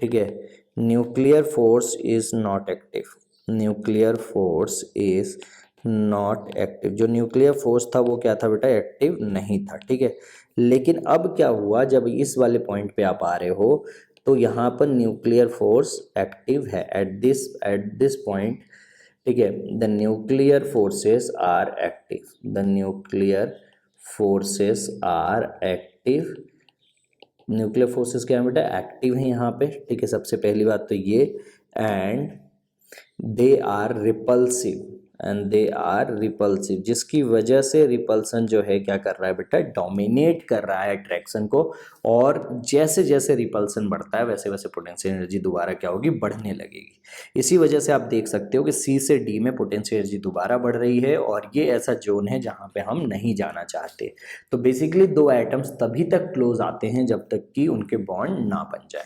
ठीक है, nuclear force is not active, जो न्यूक्लियर फोर्स था वो क्या था बेटा, एक्टिव नहीं था, ठीक है। लेकिन अब क्या हुआ, जब इस वाले पॉइंट पे आप आ रहे हो तो यहाँ पर न्यूक्लियर फोर्स एक्टिव है एट दिस पॉइंट, ठीक है। The nuclear forces are active, nuclear forces क्या है बेटा, एक्टिव है यहाँ पे, ठीक है। सबसे पहली बात तो ये, एंड दे आर रिपल्सिव, जिसकी वजह से रिपल्सन जो है क्या कर रहा है बेटा, डोमिनेट कर रहा है अट्रैक्शन को, और जैसे जैसे रिपल्सन बढ़ता है वैसे वैसे पोटेंशियल एनर्जी दोबारा क्या होगी, बढ़ने लगेगी। इसी वजह से आप देख सकते हो कि सी से डी में पोटेंशियल एनर्जी दोबारा बढ़ रही है, और ये ऐसा जोन है जहाँ पे हम नहीं जाना चाहते। तो बेसिकली दो एटम्स तभी तक क्लोज आते हैं जब तक कि उनके बॉन्ड ना बन जाए,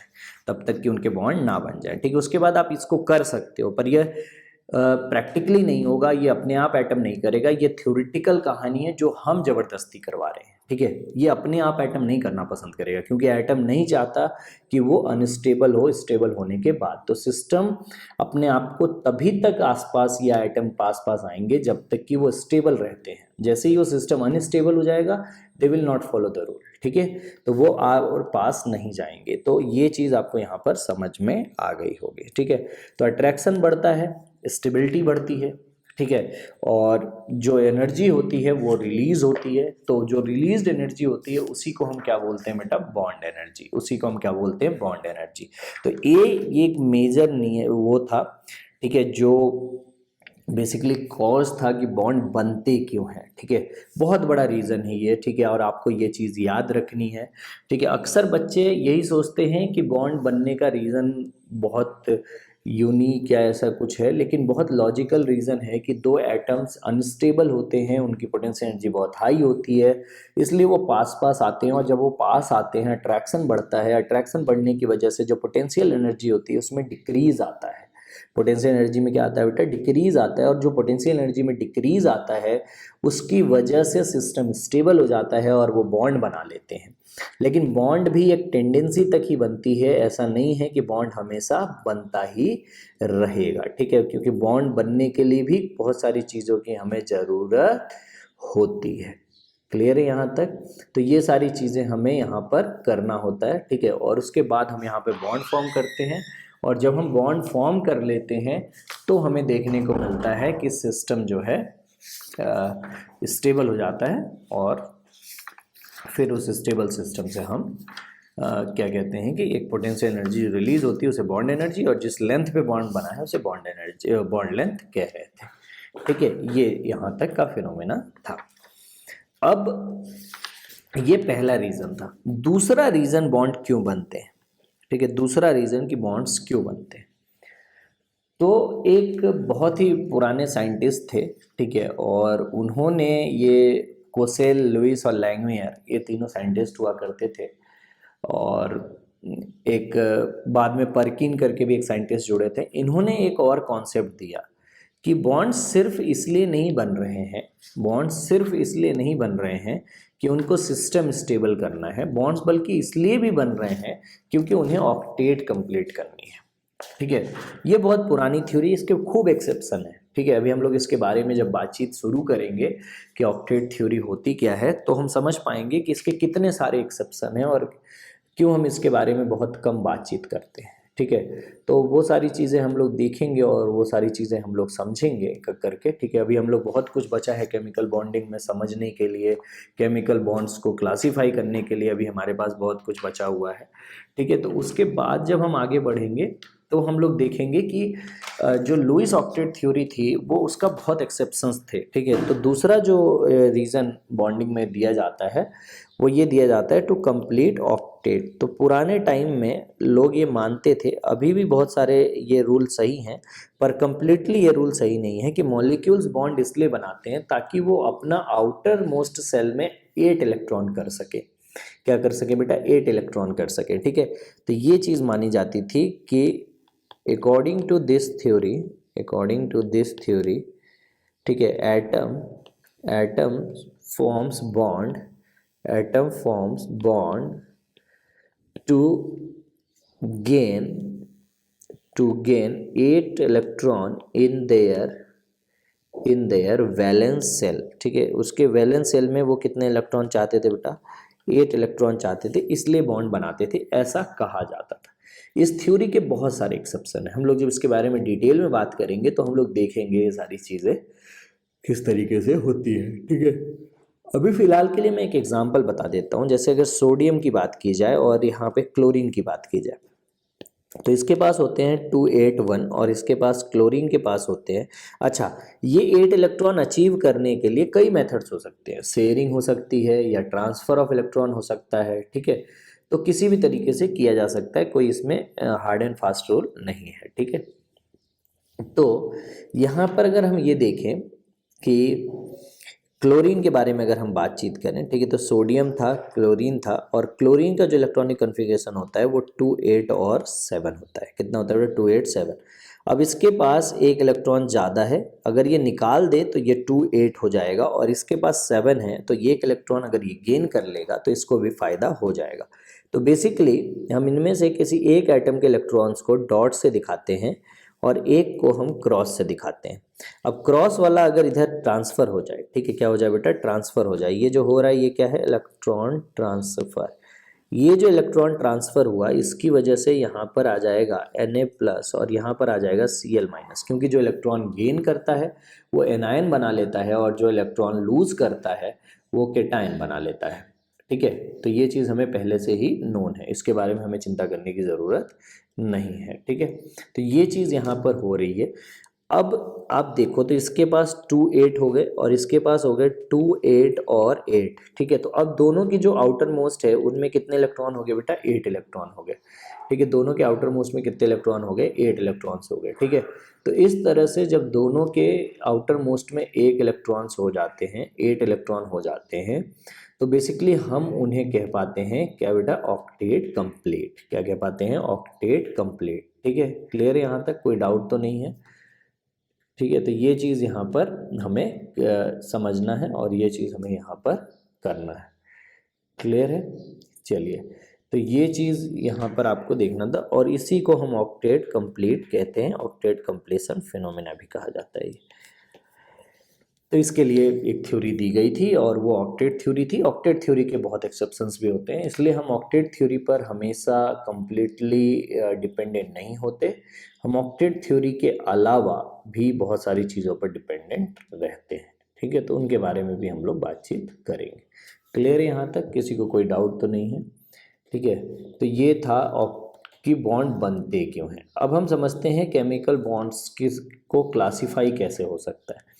ठीक है। उसके बाद आप इसको कर सकते हो, पर यह प्रैक्टिकली नहीं होगा, ये अपने आप एटम नहीं करेगा, ये थ्योरेटिकल कहानी है जो हम जबरदस्ती करवा रहे हैं, ठीक है। ये अपने आप एटम नहीं करना पसंद करेगा, क्योंकि एटम नहीं चाहता कि वो अनस्टेबल हो स्टेबल होने के बाद। तो सिस्टम अपने आप को तभी तक आसपास या एटम पास पास आएंगे जब तक कि वो स्टेबल रहते हैं। जैसे ही वो सिस्टम अनस्टेबल हो जाएगा, they will not follow the rule, ठीक है। तो वो और पास नहीं जाएंगे। तो ये चीज़ आपको यहाँ पर समझ में आ गई होगी, ठीक है। तो अट्रैक्शन बढ़ता है, स्टेबिलिटी बढ़ती है, ठीक है। और जो एनर्जी होती है वो रिलीज होती है। तो जो रिलीज्ड एनर्जी होती है उसी को हम क्या बोलते हैं बेटा? Bond energy. उसी को हम क्या बोलते हैं? Bond energy. तो ये एक मेजर नहीं है वो था, ठीक है, जो बेसिकली कॉज था कि बॉन्ड बनते क्यों हैं, ठीक है। बहुत बड़ा रीज़न है ये, ठीक है। और आपको ये चीज़ याद रखनी है, ठीक है। अक्सर बच्चे यही सोचते हैं कि बॉन्ड बनने का रीज़न बहुत यूनिक या ऐसा कुछ है, लेकिन बहुत लॉजिकल रीज़न है कि दो एटम्स अनस्टेबल होते हैं, उनकी पोटेंशियल एनर्जी बहुत हाई होती है, इसलिए वो पास पास आते हैं। और जब वो पास आते हैं, अट्रैक्शन बढ़ता है। अट्रैक्शन बढ़ने की वजह से जो पोटेंशियल एनर्जी होती है उसमें डिक्रीज आता है। पोटेंशियल एनर्जी में क्या आता है बेटा? डिक्रीज आता है। और जो पोटेंशियल एनर्जी में डिक्रीज आता है उसकी वजह से सिस्टम स्टेबल हो जाता है और वो बॉन्ड बना लेते हैं। लेकिन बॉन्ड भी एक टेंडेंसी तक ही बनती है, ऐसा नहीं है कि बॉन्ड हमेशा बनता ही रहेगा, ठीक है। क्योंकि बॉन्ड बनने के लिए भी बहुत सारी चीज़ों की हमें ज़रूरत होती है। क्लियर है यहाँ तक? तो ये सारी चीज़ें हमें यहाँ पर करना होता है, ठीक है। और उसके बाद हम यहाँ पे बॉन्ड फॉर्म करते हैं। और जब हम बॉन्ड फॉर्म कर लेते हैं तो हमें देखने को मिलता है कि सिस्टम जो है स्टेबल हो जाता है। और फिर उस स्टेबल सिस्टम से हम क्या कहते हैं कि एक पोटेंशियल एनर्जी रिलीज होती है, उसे बॉन्ड एनर्जी, और जिस लेंथ पे बॉन्ड बना है उसे बॉन्ड एनर्जी, बॉन्ड लेंथ कह रहे थे, ठीक है। ये यहाँ तक का फिनोमेना था। अब ये पहला रीज़न था। दूसरा रीज़न बॉन्ड क्यों बनते हैं, ठीक है। दूसरा रीज़न कि बॉन्ड्स क्यों बनते हैं। तो एक बहुत ही पुराने साइंटिस्ट थे, ठीक है। और उन्होंने ये कोसेल, लुइस और लैंगमियर, ये तीनों साइंटिस्ट हुआ करते थे। और एक बाद में परकिन करके भी एक साइंटिस्ट जुड़े थे। इन्होंने एक और कॉन्सेप्ट दिया कि बॉन्ड्स सिर्फ इसलिए नहीं बन रहे हैं, बॉन्ड्स सिर्फ इसलिए नहीं बन रहे हैं कि उनको सिस्टम स्टेबल करना है। बॉन्ड्स बल्कि इसलिए भी बन रहे हैं क्योंकि उन्हें ऑक्टेट कंप्लीट करनी है, ठीक है। ये बहुत पुरानी थ्योरी, इसके खूब एक्सेप्शन है, ठीक है। अभी हम लोग इसके बारे में जब बातचीत शुरू करेंगे कि ऑक्टेट थ्योरी होती क्या है, तो हम समझ पाएंगे कि इसके कितने सारे एक्सेप्शन हैं और क्यों हम इसके बारे में बहुत कम बातचीत करते हैं, ठीक है। तो वो सारी चीज़ें हम लोग देखेंगे और वो सारी चीज़ें हम लोग समझेंगे करके, ठीक है। अभी हम लोग बहुत कुछ बचा है केमिकल बॉन्डिंग में समझने के लिए, केमिकल बॉन्ड्स को क्लासीफाई करने के लिए अभी हमारे पास बहुत कुछ बचा हुआ है, ठीक है। तो उसके बाद जब हम आगे बढ़ेंगे तो हम लोग देखेंगे कि जो लुइस ऑक्टेट थ्योरी थी वो उसका बहुत एक्सेप्शंस थे, ठीक है। तो दूसरा जो रीज़न बॉन्डिंग में दिया जाता है वो ये दिया जाता है टू कंप्लीट ऑक्टेट। तो पुराने टाइम में लोग ये मानते थे, अभी भी बहुत सारे ये रूल सही हैं, पर कंप्लीटली ये रूल सही नहीं है कि मॉलिक्यूल्स बॉन्ड इसलिए बनाते हैं ताकि वो अपना आउटर मोस्ट सेल में 8 इलेक्ट्रॉन कर सके। क्या कर सके बेटा? 8 इलेक्ट्रॉन कर सके, ठीक है। तो ये चीज़ मानी जाती थी कि अकॉर्डिंग टू दिस थ्योरी, ठीक है, atom forms bond to gain 8 electron in their valence shell, ठीक है। उसके वैलेंस सेल में वो कितने इलेक्ट्रॉन चाहते थे बेटा? 8 इलेक्ट्रॉन चाहते थे, इसलिए बॉन्ड बनाते थे, ऐसा कहा जाता था। इस थ्योरी के बहुत सारे एक्सेप्शन हैं। हम लोग जब इसके बारे में डिटेल में बात करेंगे तो हम लोग देखेंगे ये सारी चीज़ें किस तरीके से होती है, ठीक है। अभी फ़िलहाल के लिए मैं एक एग्जांपल बता देता हूँ। जैसे अगर सोडियम की बात की जाए और यहाँ पे क्लोरीन की बात की जाए, तो इसके पास होते हैं 281 और इसके पास क्लोरीन के पास होते हैं। अच्छा, ये 8 इलेक्ट्रॉन अचीव करने के लिए कई मेथड्स हो सकते हैं। शेयरिंग हो सकती है या ट्रांसफ़र ऑफ इलेक्ट्रॉन हो सकता है, ठीक है। तो किसी भी तरीके से किया जा सकता है, कोई इसमें हार्ड एंड फास्ट रूल नहीं है, ठीक है। तो यहाँ पर अगर हम ये देखें कि क्लोरीन के बारे में अगर हम बातचीत करें, ठीक है, तो सोडियम था, क्लोरीन था, और क्लोरीन का जो इलेक्ट्रॉनिक कन्फिगरेशन होता है वो 2 8 और 7 होता है। कितना होता है? 2 8 7। अब इसके पास एक इलेक्ट्रॉन ज़्यादा है, अगर ये निकाल दे तो ये 2 8 हो जाएगा, और इसके पास 7 है तो ये एक इलेक्ट्रॉन अगर ये गेन कर लेगा तो इसको भी फ़ायदा हो जाएगा। तो बेसिकली हम इनमें से किसी एक एटम के इलेक्ट्रॉन्स को डॉट से दिखाते हैं और एक को हम क्रॉस से दिखाते हैं। अब क्रॉस वाला अगर इधर ट्रांसफ़र हो जाए, ठीक है, क्या हो जाए बेटा, ट्रांसफ़र हो जाए। ये जो हो रहा है ये क्या है, इलेक्ट्रॉन ट्रांसफ़र। ये जो इलेक्ट्रॉन ट्रांसफ़र हुआ इसकी वजह से यहाँ पर आ जाएगा Na+ और यहाँ पर आ जाएगा Cl-, क्योंकि जो इलेक्ट्रॉन गेन करता है वो एनायन बना लेता है और जो इलेक्ट्रॉन लूज़ करता है वो केटायन बना लेता है। ठीक है, तो ये चीज़ हमें पहले से ही नोन है, इसके बारे में हमें चिंता करने की ज़रूरत नहीं है। ठीक है, तो ये चीज़ यहाँ पर हो रही है। अब आप देखो तो इसके पास 2 8 हो गए और इसके पास हो गए 2 8 और 8। ठीक है, तो अब दोनों की जो आउटर मोस्ट है उनमें कितने इलेक्ट्रॉन हो गए बेटा, 8 इलेक्ट्रॉन हो गए। ठीक है, दोनों के आउटर मोस्ट में कितने इलेक्ट्रॉन हो गए, 8 इलेक्ट्रॉन्स हो गए। ठीक है, तो इस तरह से जब दोनों के आउटर मोस्ट में 1 इलेक्ट्रॉन्स हो जाते हैं, 8 इलेक्ट्रॉन हो जाते हैं, तो बेसिकली हम उन्हें कह पाते हैं क्या बेटा, ऑक्टेट कंप्लीट। क्या कह पाते हैं, ऑक्टेट कंप्लीट। ठीक है, क्लियर है, यहाँ तक कोई डाउट तो नहीं है। ठीक है, तो ये चीज़ यहाँ पर हमें समझना है और ये चीज़ हमें यहाँ पर करना है। क्लियर है, चलिए, तो ये चीज़ यहाँ पर आपको देखना था और इसी को हम ऑक्टेट कंप्लीट कहते हैं, ऑक्टेट कंप्लीशन फिनोमेना भी कहा जाता है। तो इसके लिए एक थ्योरी दी गई थी और वो ऑक्टेट थ्योरी थी। ऑक्टेट थ्योरी के बहुत एक्सेप्शंस भी होते हैं, इसलिए हम ऑक्टेट थ्योरी पर हमेशा कंप्लीटली डिपेंडेंट नहीं होते। हम ऑक्टेट थ्योरी के अलावा भी बहुत सारी चीज़ों पर डिपेंडेंट रहते हैं। ठीक है, तो उनके बारे में भी हम लोग बातचीत करेंगे। क्लियर है, यहाँ तक किसी को कोई डाउट तो नहीं है। ठीक है, तो ये था कि बॉन्ड बनते क्यों हैं। अब हम समझते हैं केमिकल बॉन्ड्स को क्लासीफाई कैसे हो सकता है।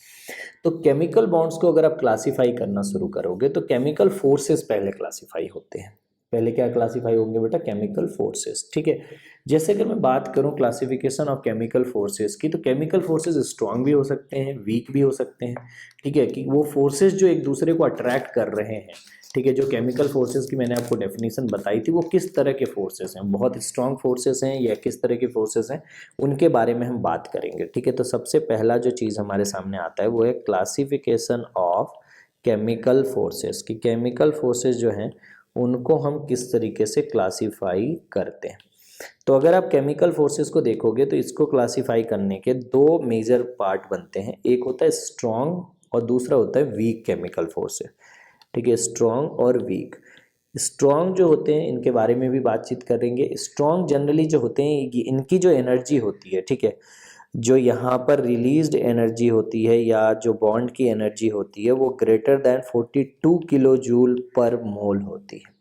तो केमिकल बॉन्ड्स को अगर आप क्लासीफाई करना शुरू करोगे तो केमिकल फोर्सेस पहले क्लासीफाई होते हैं। पहले क्या क्लासीफाई होंगे बेटा, केमिकल फोर्सेस। ठीक है, जैसे अगर मैं बात करूं क्लासिफिकेशन ऑफ केमिकल फोर्सेस की, तो केमिकल फोर्सेस स्ट्रांग भी हो सकते हैं, वीक भी हो सकते हैं। ठीक है, कि वो फोर्सेस जो एक दूसरे को अट्रैक्ट कर रहे हैं। ठीक है, जो केमिकल फोर्सेस की मैंने आपको डेफिनेशन बताई थी वो किस तरह के फोर्सेस हैं, बहुत स्ट्रांग फोर्सेस हैं या किस तरह के फोर्सेस हैं, उनके बारे में हम बात करेंगे। ठीक है, तो सबसे पहला जो चीज़ हमारे सामने आता है वो है क्लासिफिकेशन ऑफ केमिकल फोर्सेस, कि केमिकल फोर्सेस जो हैं उनको हम किस तरीके से क्लासीफाई करते हैं। तो अगर आप केमिकल फोर्सेस को देखोगे तो इसको क्लासीफाई करने के दो मेजर पार्ट बनते हैं, एक होता है स्ट्रॉन्ग और दूसरा होता है वीक केमिकल फोर्सेस। ठीक है, स्ट्रॉन्ग और वीक। स्ट्रॉन्ग जो होते हैं इनके बारे में भी बातचीत करेंगे। स्ट्रॉन्ग जनरली जो होते हैं इनकी जो एनर्जी होती है, ठीक है, जो यहाँ पर रिलीज्ड एनर्जी होती है या जो बॉन्ड की एनर्जी होती है वो ग्रेटर दैन 42 किलो जूल पर मोल होती है।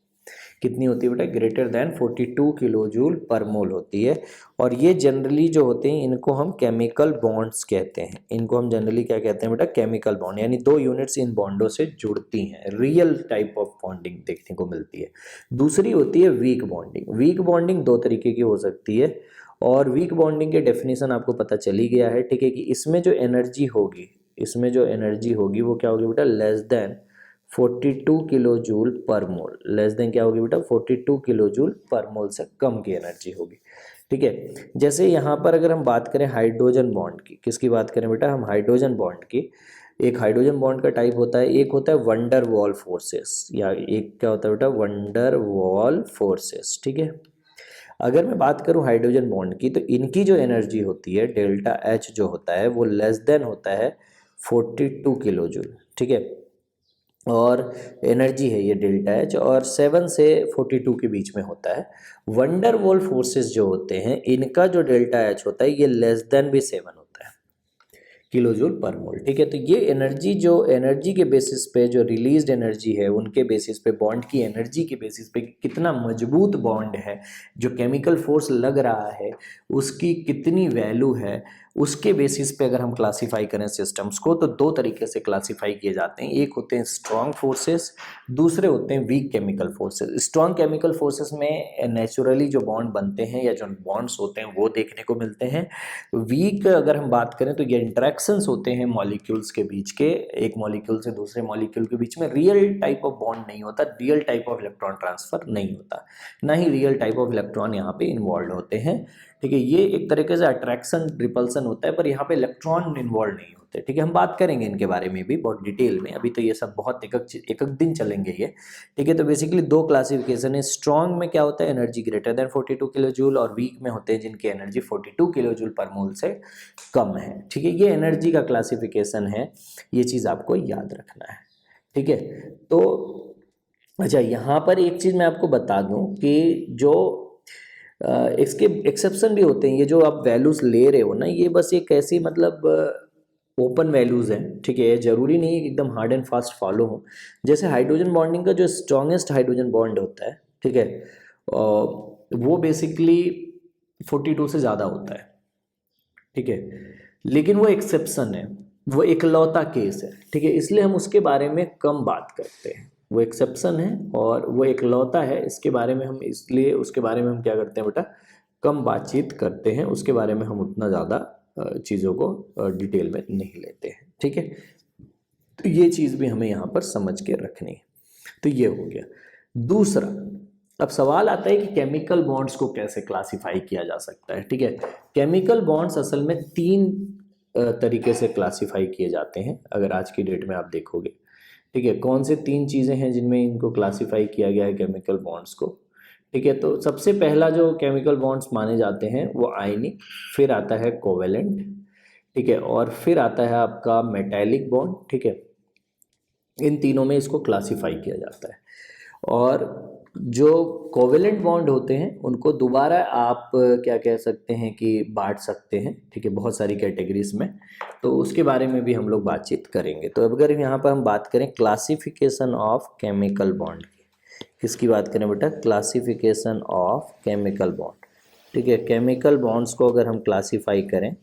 कितनी होती है बेटा, ग्रेटर दैन 42 किलो जूल पर मोल होती है। और ये जनरली जो होते हैं इनको हम केमिकल बॉन्ड्स कहते हैं। इनको हम जनरली क्या कहते हैं बेटा, केमिकल बॉन्ड, यानी दो यूनिट्स इन बॉन्डों से जुड़ती हैं, रियल टाइप ऑफ बॉन्डिंग देखने को मिलती है। दूसरी होती है वीक बॉन्डिंग। वीक बॉन्डिंग दो तरीके की हो सकती है और वीक बॉन्डिंग के डेफिनेशन आपको पता चली गया है। ठीक है, कि इसमें जो एनर्जी होगी, इसमें जो एनर्जी होगी वो क्या होगी बेटा, लेस देन 42 किलो जूल पर मोल। लेस देन क्या होगी बेटा, 42 किलो जूल पर मोल से कम की एनर्जी होगी। ठीक है, जैसे यहाँ पर अगर हम बात करें हाइड्रोजन बॉन्ड की, किसकी बात करें बेटा, हम हाइड्रोजन बॉन्ड की। एक हाइड्रोजन बॉन्ड का टाइप होता है, एक होता है वंडर वॉल फोर्सेस, या एक क्या होता है बेटा, वंडर वॉल फोर्सेस। ठीक है, अगर मैं बात करूं हाइड्रोजन बॉन्ड की तो इनकी जो एनर्जी होती है डेल्टा एच जो होता है वो लेस देन होता है 42 किलो जूल। ठीक है, और एनर्जी है ये डेल्टा एच और 7 से 42 के बीच में होता है। वंडर वॉल फोर्सेस जो होते हैं इनका जो डेल्टा एच होता है ये लेस देन भी 7 होता है किलो जूल पर मोल। ठीक है, तो ये एनर्जी जो एनर्जी के बेसिस पे जो रिलीज्ड एनर्जी है उनके बेसिस पे, बॉन्ड की एनर्जी के बेसिस पे कितना मजबूत बॉन्ड है, जो केमिकल फोर्स लग रहा है उसकी कितनी वैल्यू है, उसके बेसिस पे अगर हम क्लासीफाई करें सिस्टम्स को तो दो तरीके से क्लासीफाई किए जाते हैं। एक होते हैं स्ट्रॉन्ग फोर्सेस, दूसरे होते हैं weak chemical forces. Strong chemical forces में नेचुरली जो बॉन्ड बनते हैं या जो बॉन्ड्स होते हैं वो देखने को मिलते हैं। वीक अगर हम बात करें तो ये इंटरेक्शंस होते हैं मॉलिक्यूल्स के बीच के, एक मॉलिक्यूल से दूसरे मॉलिक्यूल के बीच में रियल टाइप ऑफ बॉन्ड नहीं होता, real type of electron transfer नहीं होता, ना ही रियल टाइप ऑफ इलेक्ट्रॉन यहाँ पे इन्वॉल्व होते हैं। ठीक है, ये एक तरीके से अट्रैक्शन रिपल्सन होता है, पर यहाँ पे इलेक्ट्रॉन इन्वॉल्व नहीं होते। ठीक है, हम बात करेंगे इनके बारे में भी बहुत डिटेल में, अभी तो ये सब बहुत एक दिन चलेंगे ये। ठीक है, तो बेसिकली दो क्लासिफिकेशन है। स्ट्रॉन्ग में क्या होता है, energy greater than 42 kilo joule, और वीक में होते हैं जिनकी एनर्जी 42 किलो जूल पर मोल से कम है। ठीक है, ये एनर्जी का क्लासिफिकेशन है, ये चीज़ आपको याद रखना है। ठीक है, तो अच्छा यहाँ पर एक चीज़ मैं आपको बता दूं कि जो इसके एक्सेप्शन भी होते हैं। ये जो आप वैल्यूज़ ले रहे हो ना, ये बस एक ऐसी मतलब ओपन वैल्यूज़ हैं। ठीक है, ज़रूरी नहीं है कि एकदम हार्ड एंड फास्ट फॉलो हो। जैसे हाइड्रोजन बॉन्डिंग का जो स्ट्रॉन्गेस्ट हाइड्रोजन बॉन्ड होता है, ठीक है, वो बेसिकली 42 से ज़्यादा होता है। ठीक है, लेकिन वो एक्सेप्शन है, वो इकलौता केस है। ठीक है, इसलिए हम उसके बारे में कम बात करते हैं। वो एक्सेप्शन है और वो इकलौता है, इसके बारे में हम इसलिए उसके बारे में हम क्या करते हैं बेटा, कम बातचीत करते हैं, उसके बारे में हम उतना ज़्यादा चीज़ों को डिटेल में नहीं लेते हैं। ठीक है, तो ये चीज़ भी हमें यहाँ पर समझ के रखनी है। तो ये हो गया। दूसरा, अब सवाल आता है कि केमिकल बॉन्ड्स को कैसे क्लासिफाई किया जा सकता है। ठीक है, केमिकल बॉन्ड्स असल में तीन तरीके से क्लासिफाई किए जाते हैं अगर आज की डेट में आप देखोगे। ठीक है, कौन से तीन चीज़ें हैं जिनमें इनको क्लासिफाई किया गया है केमिकल बॉन्ड्स को। ठीक है, तो सबसे पहला जो केमिकल बॉन्ड्स माने जाते हैं वो आयनिक, फिर आता है कोवेलेंट, ठीक है, और फिर आता है आपका मेटैलिक बॉन्ड। ठीक है, इन तीनों में इसको क्लासिफाई किया जाता है। और जो कोवेलेंट बॉन्ड होते हैं उनको दोबारा आप क्या कह सकते हैं कि बांट सकते हैं। ठीक है, बहुत सारी कैटेगरीज में, तो उसके बारे में भी हम लोग बातचीत करेंगे। तो अगर यहाँ पर हम बात करें क्लासिफिकेशन ऑफ केमिकल बॉन्ड की, किसकी बात करें बेटा, क्लासिफिकेशन ऑफ केमिकल बॉन्ड। ठीक है, केमिकल बॉन्ड्स को अगर हम क्लासीफाई करें,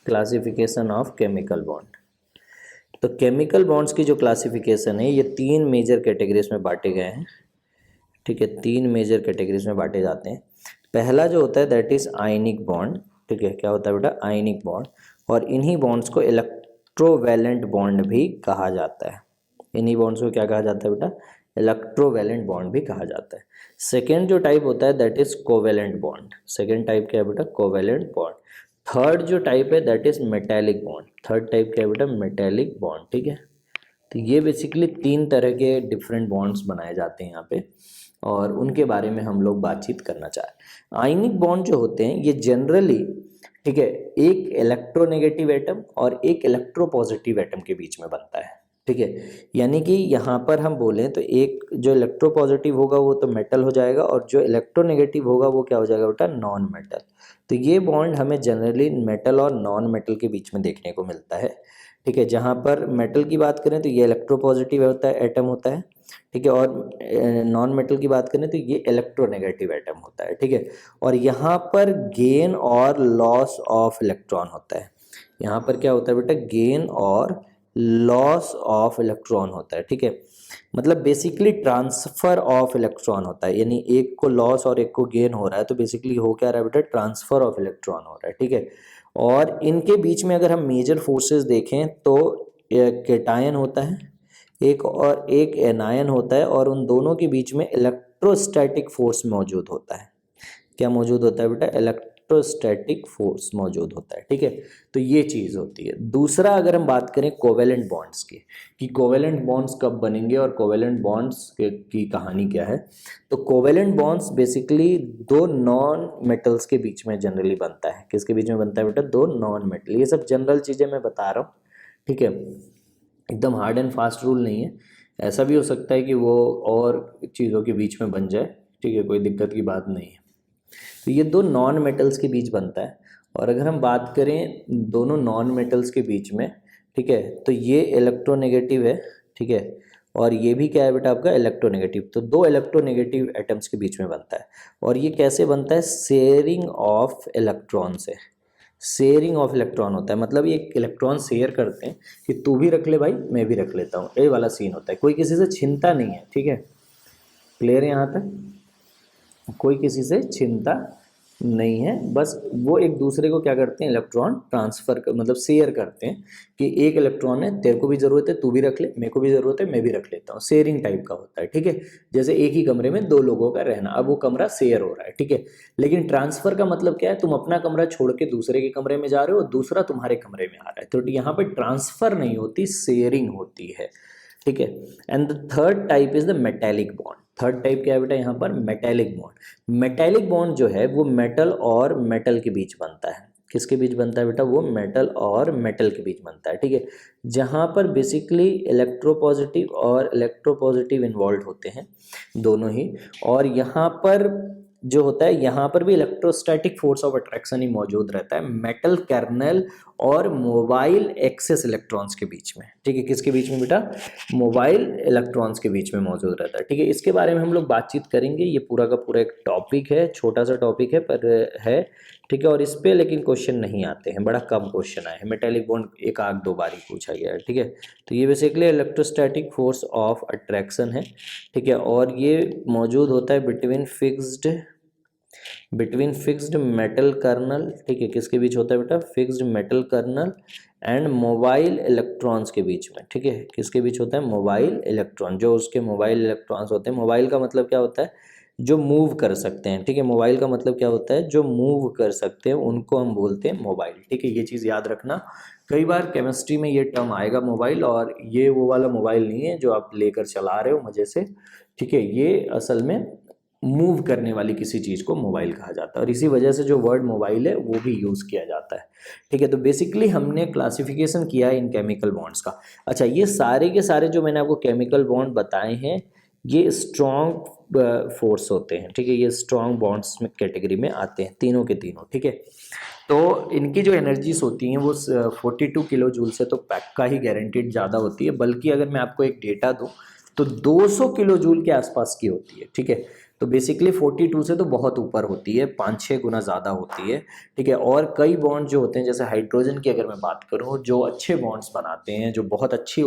क्लासिफिकेशन ऑफ केमिकल बॉन्ड, तो केमिकल बॉन्ड्स की जो क्लासिफिकेशन है ये तीन मेजर कैटेगरीज में बांटे गए हैं। ठीक है, तीन मेजर कैटेगरीज में बांटे जाते हैं। पहला जो होता है दैट इज आयनिक बॉन्ड। ठीक है, क्या होता है बेटा, आयनिक बॉन्ड, और इन्हीं बॉन्ड्स को इलेक्ट्रोवैलेंट बॉन्ड भी कहा जाता है। इन्हीं बॉन्ड्स को क्या कहा जाता है बेटा, इलेक्ट्रोवैलेंट बॉन्ड भी कहा जाता है। सेकेंड जो टाइप होता है that is covalent bond. Second type क्या है बेटा, कोवेलेंट बॉन्ड। थर्ड जो टाइप है that is metallic bond. Third type क्या है बेटा, मेटैलिक बॉन्ड। ठीक है, तो ये बेसिकली तीन तरह के डिफरेंट बॉन्ड्स बनाए जाते हैं यहाँ पे, और उनके बारे में हम लोग बातचीत करना चाहें। आयनिक बॉन्ड जो होते हैं ये जनरली, ठीक है, एक इलेक्ट्रोनेगेटिव एटम और एक इलेक्ट्रोपॉजिटिव एटम के बीच में बनता है। ठीक है, यानी कि यहाँ पर हम बोलें तो एक जो इलेक्ट्रोपॉजिटिव होगा वो तो मेटल हो जाएगा, और जो इलेक्ट्रोनेगेटिव होगा वो क्या हो जाएगा बेटा, नॉन मेटल। तो ये बॉन्ड हमें जनरली मेटल और नॉन मेटल के बीच में देखने को मिलता है। ठीक है, जहाँ पर मेटल की बात करें तो ये इलेक्ट्रोपॉजिटिव होता है, एटम होता है। ठीक है, और नॉन मेटल की बात करें तो ये इलेक्ट्रोनेगेटिव एटम होता है। ठीक है, और यहाँ पर गेन और लॉस ऑफ इलेक्ट्रॉन होता है। यहाँ पर क्या होता है बेटा, गेन और लॉस ऑफ इलेक्ट्रॉन होता है। ठीक है, मतलब बेसिकली ट्रांसफर ऑफ इलेक्ट्रॉन होता है, यानी एक को लॉस और एक को गेन हो रहा है, तो बेसिकली हो क्या रहा है बेटा, ट्रांसफर ऑफ इलेक्ट्रॉन हो रहा है। ठीक है, और इनके बीच में अगर हम मेजर फोर्सेस देखें तो केटायन होता है एक, और एक एनायन होता है, और उन दोनों के बीच में इलेक्ट्रोस्टैटिक फोर्स मौजूद होता है। क्या मौजूद होता है बेटा, इलेक्ट्रोस्टैटिक फोर्स मौजूद होता है। ठीक है, तो ये चीज़ होती है। दूसरा, अगर हम बात करें कोवेलेंट बॉन्ड्स की, कि कोवेलेंट बॉन्ड्स कब बनेंगे और कोवेलेंट बॉन्ड्स की कहानी क्या है, तो कोवेलेंट बॉन्ड्स बेसिकली दो नॉन मेटल्स के बीच में जनरली बनता है। किसके बीच में बनता है बेटा, दो नॉन मेटल। ये सब जनरल चीज़ें मैं बता रहा हूँ। ठीक है, एकदम हार्ड एंड फास्ट रूल नहीं है, ऐसा भी हो सकता है कि वो और चीज़ों के बीच में बन जाए। ठीक है, कोई दिक्कत की बात नहीं है। तो ये दो नॉन मेटल्स के बीच बनता है, और अगर हम बात करें दोनों नॉन मेटल्स के बीच में, ठीक है, तो ये इलेक्ट्रोनेगेटिव है। ठीक है, और ये भी क्या है बेटा आपका, इलेक्ट्रोनेगेटिव। तो दो इलेक्ट्रोनेगेटिव एटम्स के बीच में बनता है, और ये कैसे बनता है, शेयरिंग ऑफ इलेक्ट्रॉन से। शेयरिंग ऑफ इलेक्ट्रॉन होता है, मतलब ये इलेक्ट्रॉन शेयर करते हैं कि तू भी रख ले भाई, मैं भी रख लेता हूँ, ये वाला सीन होता है। कोई किसी से छीनता नहीं है, ठीक है, क्लियर है यहाँ तक? कोई किसी से छीनता नहीं है, बस वो एक दूसरे को क्या करते हैं, इलेक्ट्रॉन ट्रांसफर कर, मतलब शेयर करते हैं कि एक इलेक्ट्रॉन है, तेरे को भी ज़रूरत है तू भी रख ले, मेरे को भी ज़रूरत है मैं भी रख लेता हूँ, शेयरिंग टाइप का होता है, ठीक है। जैसे एक ही कमरे में दो लोगों का रहना, अब वो कमरा शेयर हो रहा है, ठीक है। लेकिन ट्रांसफर का मतलब क्या है, तुम अपना कमरा छोड़ के दूसरे के कमरे में जा रहे हो, दूसरा तुम्हारे कमरे में आ रहा है, तो यहाँ पे ट्रांसफर नहीं होती, शेयरिंग होती है, ठीक है। And the third type is the metallic bond. Third type क्या है बेटा यहाँ पर, मेटेलिक बॉन्ड। मेटेलिक बॉन्ड जो है वो मेटल और मेटल के बीच बनता है। किसके बीच बनता है बेटा, वो मेटल और मेटल के बीच बनता है, ठीक है। जहाँ पर बेसिकली इलेक्ट्रोपॉजिटिव और इलेक्ट्रोपॉजिटिव इन्वॉल्व होते हैं दोनों ही, और यहाँ पर जो होता है, यहाँ पर भी इलेक्ट्रोस्टैटिक फोर्स ऑफ अट्रैक्शन ही मौजूद रहता है मेटल कर्नल और मोबाइल एक्सेस इलेक्ट्रॉन्स के बीच में, ठीक है। किसके बीच में बेटा, मोबाइल इलेक्ट्रॉन्स के बीच में मौजूद रहता है, ठीक है। इसके बारे में हम लोग बातचीत करेंगे, ये पूरा का पूरा एक टॉपिक है, छोटा सा टॉपिक है पर है, ठीक है। और इस पे लेकिन क्वेश्चन नहीं आते हैं, बड़ा कम क्वेश्चन आए हैं। मेटेलिक बॉन्ड एक आध दो बार ही पूछा गया है, ठीक है। तो ये basically electrostatic force of attraction है, ठीक है। और ये मौजूद होता है बिटवीन फिक्स्ड मेटल कर्नल, ठीक है। किसके बीच होता है बेटा, fixed metal kernel and mobile electrons के बीच में, ठीक है। किसके बीच होता है, मोबाइल इलेक्ट्रॉन, जो उसके मोबाइल इलेक्ट्रॉन्स होते हैं। मोबाइल का मतलब क्या होता है, जो मूव कर सकते हैं, ठीक है। मोबाइल का मतलब क्या होता है, जो मूव कर सकते हैं उनको हम बोलते हैं मोबाइल, ठीक है। ये चीज़ याद रखना, कई बार केमिस्ट्री में ये टर्म आएगा मोबाइल, और ये वो वाला मोबाइल नहीं है जो आप लेकर चला रहे हो मजे से, ठीक है। ये असल में मूव करने वाली किसी चीज़ को मोबाइल कहा जाता है, और इसी वजह से जो वर्ड मोबाइल है वो भी यूज़ किया जाता है, ठीक है। तो बेसिकली हमने क्लासिफिकेशन किया है इन केमिकल बॉन्ड्स का। अच्छा, ये सारे के सारे जो मैंने आपको केमिकल बॉन्ड बताए हैं, ये स्ट्रॉन्ग फोर्स होते हैं, ठीक है। ये स्ट्रॉन्ग बॉन्ड्स में कैटेगरी में आते हैं, तीनों के तीनों, ठीक है। तो इनकी जो एनर्जीज होती हैं वो 42 किलो जूल से तो पक्का ही गारंटीड ज़्यादा होती है, बल्कि अगर मैं आपको एक डेटा दूँ तो 200 किलो जूल के आसपास की होती है, ठीक है। तो बेसिकली 42 से तो बहुत ऊपर होती है, 5-6 गुना ज़्यादा होती है, ठीक है। और कई बॉन्ड जो होते हैं, जैसे हाइड्रोजन की अगर मैं बात करूँ, जो अच्छे बॉन्ड्स बनाते हैं, जो बहुत अच्छी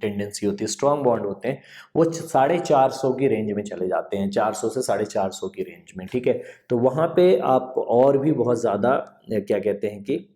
टेंडेंसी होती है, स्ट्रॉन्ग बॉन्ड होते हैं, वो 450 की रेंज में चले जाते हैं, 400 से 450 की रेंज में, ठीक है। तो वहाँ पे आप और भी बहुत ज़्यादा क्या कहते हैं कि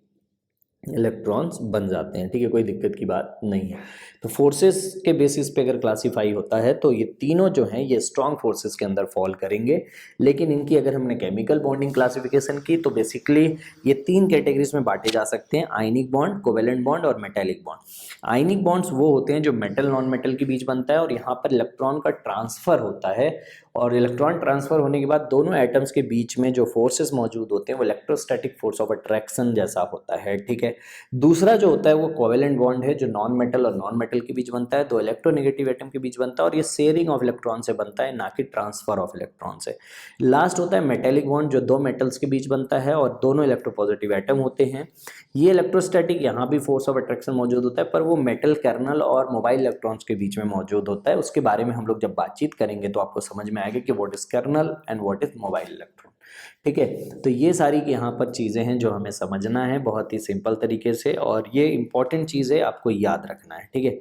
इलेक्ट्रॉन्स बन जाते हैं, ठीक है। कोई दिक्कत की बात नहीं है। तो फोर्सेस के बेसिस पे अगर क्लासीफाई होता है तो ये तीनों जो हैं ये स्ट्रॉन्ग फोर्सेस के अंदर फॉल करेंगे। लेकिन इनकी अगर हमने केमिकल बॉन्डिंग क्लासिफिकेशन की तो बेसिकली ये 3 कैटेगरीज में बांटे जा सकते हैं, आयनिक बॉन्ड, कोवेलेंट बॉन्ड और मेटेलिक बॉन्ड। आयनिक बॉन्ड्स वो होते हैं जो मेटल नॉन मेटल के बीच बनता है, और यहाँ पर इलेक्ट्रॉन का ट्रांसफर होता है, और इलेक्ट्रॉन ट्रांसफर होने के बाद दोनों एटम्स के बीच में जो फोर्सेस मौजूद होते हैं वो इलेक्ट्रोस्टैटिक फोर्स ऑफ अट्रैक्शन जैसा होता है, ठीक है। दूसरा जो होता है वो कोवेलेंट बॉन्ड है, जो नॉन मेटल और नॉन मेटल के बीच बनता है, दो इलेक्ट्रोनेगेटिव एटम के बीच बनता है, और ये शेयरिंग ऑफ इलेक्ट्रॉन से बनता है, ना कि ट्रांसफर ऑफ इलेक्ट्रॉन से। लास्ट होता है मेटेलिक बॉन्ड, जो दो मेटल्स के बीच बनता है और दोनों इलेक्ट्रोपॉजिटिव एटम होते हैं। ये इलेक्ट्रोस्टैटिक, यहाँ भी फोर्स ऑफ अट्रैक्शन मौजूद होता है, पर वो मेटल कर्नल और मोबाइल इलेक्ट्रॉन्स के बीच में मौजूद होता है। उसके बारे में हम लोग जब बातचीत करेंगे तो आपको समझ में आएगा कि what is kernel and what is mobile electron, ठीक है। तो ये सारी यहाँ पर चीज़ें हैं जो हमें समझना है बहुत ही सिंपल तरीके से, और ये इंपॉर्टेंट चीज़ें आपको याद रखना है, ठीक है।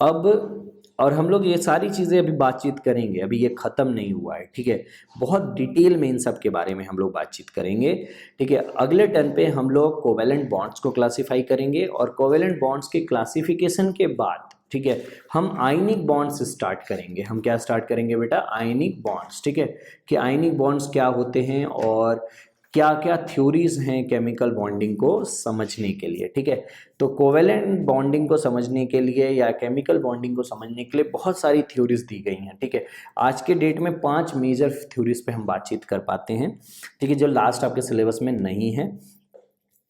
अब और हम लोग ये सारी चीज़ें अभी बातचीत करेंगे, अभी ये ख़त्म नहीं हुआ है, ठीक है। बहुत डिटेल में इन सब के बारे में हम लोग बातचीत करेंगे, ठीक है। अगले टर्न पे हम लोग कोवेलेंट बॉन्ड्स को क्लासीफाई करेंगे, और कोवेलेंट बॉन्ड्स के क्लासिफिकेशन के बाद, ठीक है, हम आयनिक बॉन्ड्स स्टार्ट करेंगे। हम क्या स्टार्ट करेंगे बेटा, आयनिक बॉन्ड्स, ठीक है। कि आयनिक बॉन्ड्स क्या होते हैं और क्या क्या थ्योरीज हैं केमिकल बॉन्डिंग को समझने के लिए, ठीक है। तो कोवेलेंट बॉन्डिंग को समझने के लिए या केमिकल बॉन्डिंग को समझने के लिए बहुत सारी थ्योरीज दी गई हैं, ठीक है। आज के डेट में 5 मेजर थ्योरीज पे हम बातचीत कर पाते हैं, ठीक है, जो लास्ट आपके सिलेबस में नहीं है।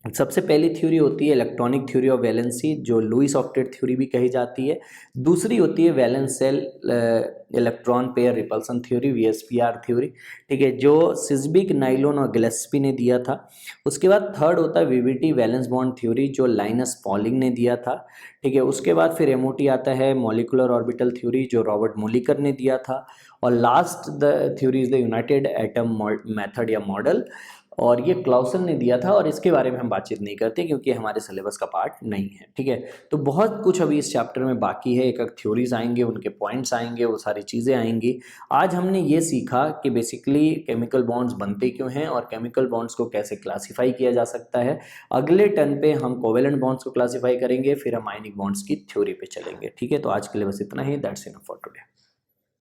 सबसे पहली थ्योरी होती है इलेक्ट्रॉनिक थ्योरी ऑफ वैलेंसी, जो लुईस ऑक्टेट थ्योरी भी कही जाती है। दूसरी होती है valence shell electron pair repulsion theory, VSEPR theory, ठीक है, जो सिस्बिक, नाइलोन और गिलेस्पी ने दिया था। उसके बाद थर्ड होता है वीवीटी वैलेंस बॉन्ड थ्योरी, जो लाइनस पॉलिंग ने दिया था, ठीक है। उसके बाद फिर एमओटी आता है मॉलिकुलर ऑर्बिटल थ्योरी, जो रॉबर्ट मोलिकर ने दिया था। और last the theory is the United atom method या मॉडल, और ये क्लाउसन ने दिया था, और इसके बारे में हम बातचीत नहीं करते क्योंकि हमारे सिलेबस का पार्ट नहीं है, ठीक है। तो बहुत कुछ अभी इस चैप्टर में बाकी है, एक एक थ्योरीज आएंगे, उनके पॉइंट्स आएंगे, वो सारी चीज़ें आएंगी। आज हमने ये सीखा कि बेसिकली केमिकल बॉन्ड्स बनते क्यों हैं और केमिकल बॉन्ड्स को कैसे क्लासीफाई किया जा सकता है। अगले टर्न पे हम कोवेलेंट बॉन्ड्स को क्लासीफाई करेंगे, फिर हम आयनिक बॉन्ड्स की थ्योरी पे चलेंगे, ठीक है। तो आज के लिए बस इतना ही, दैट्स इनफ फॉर टुडे।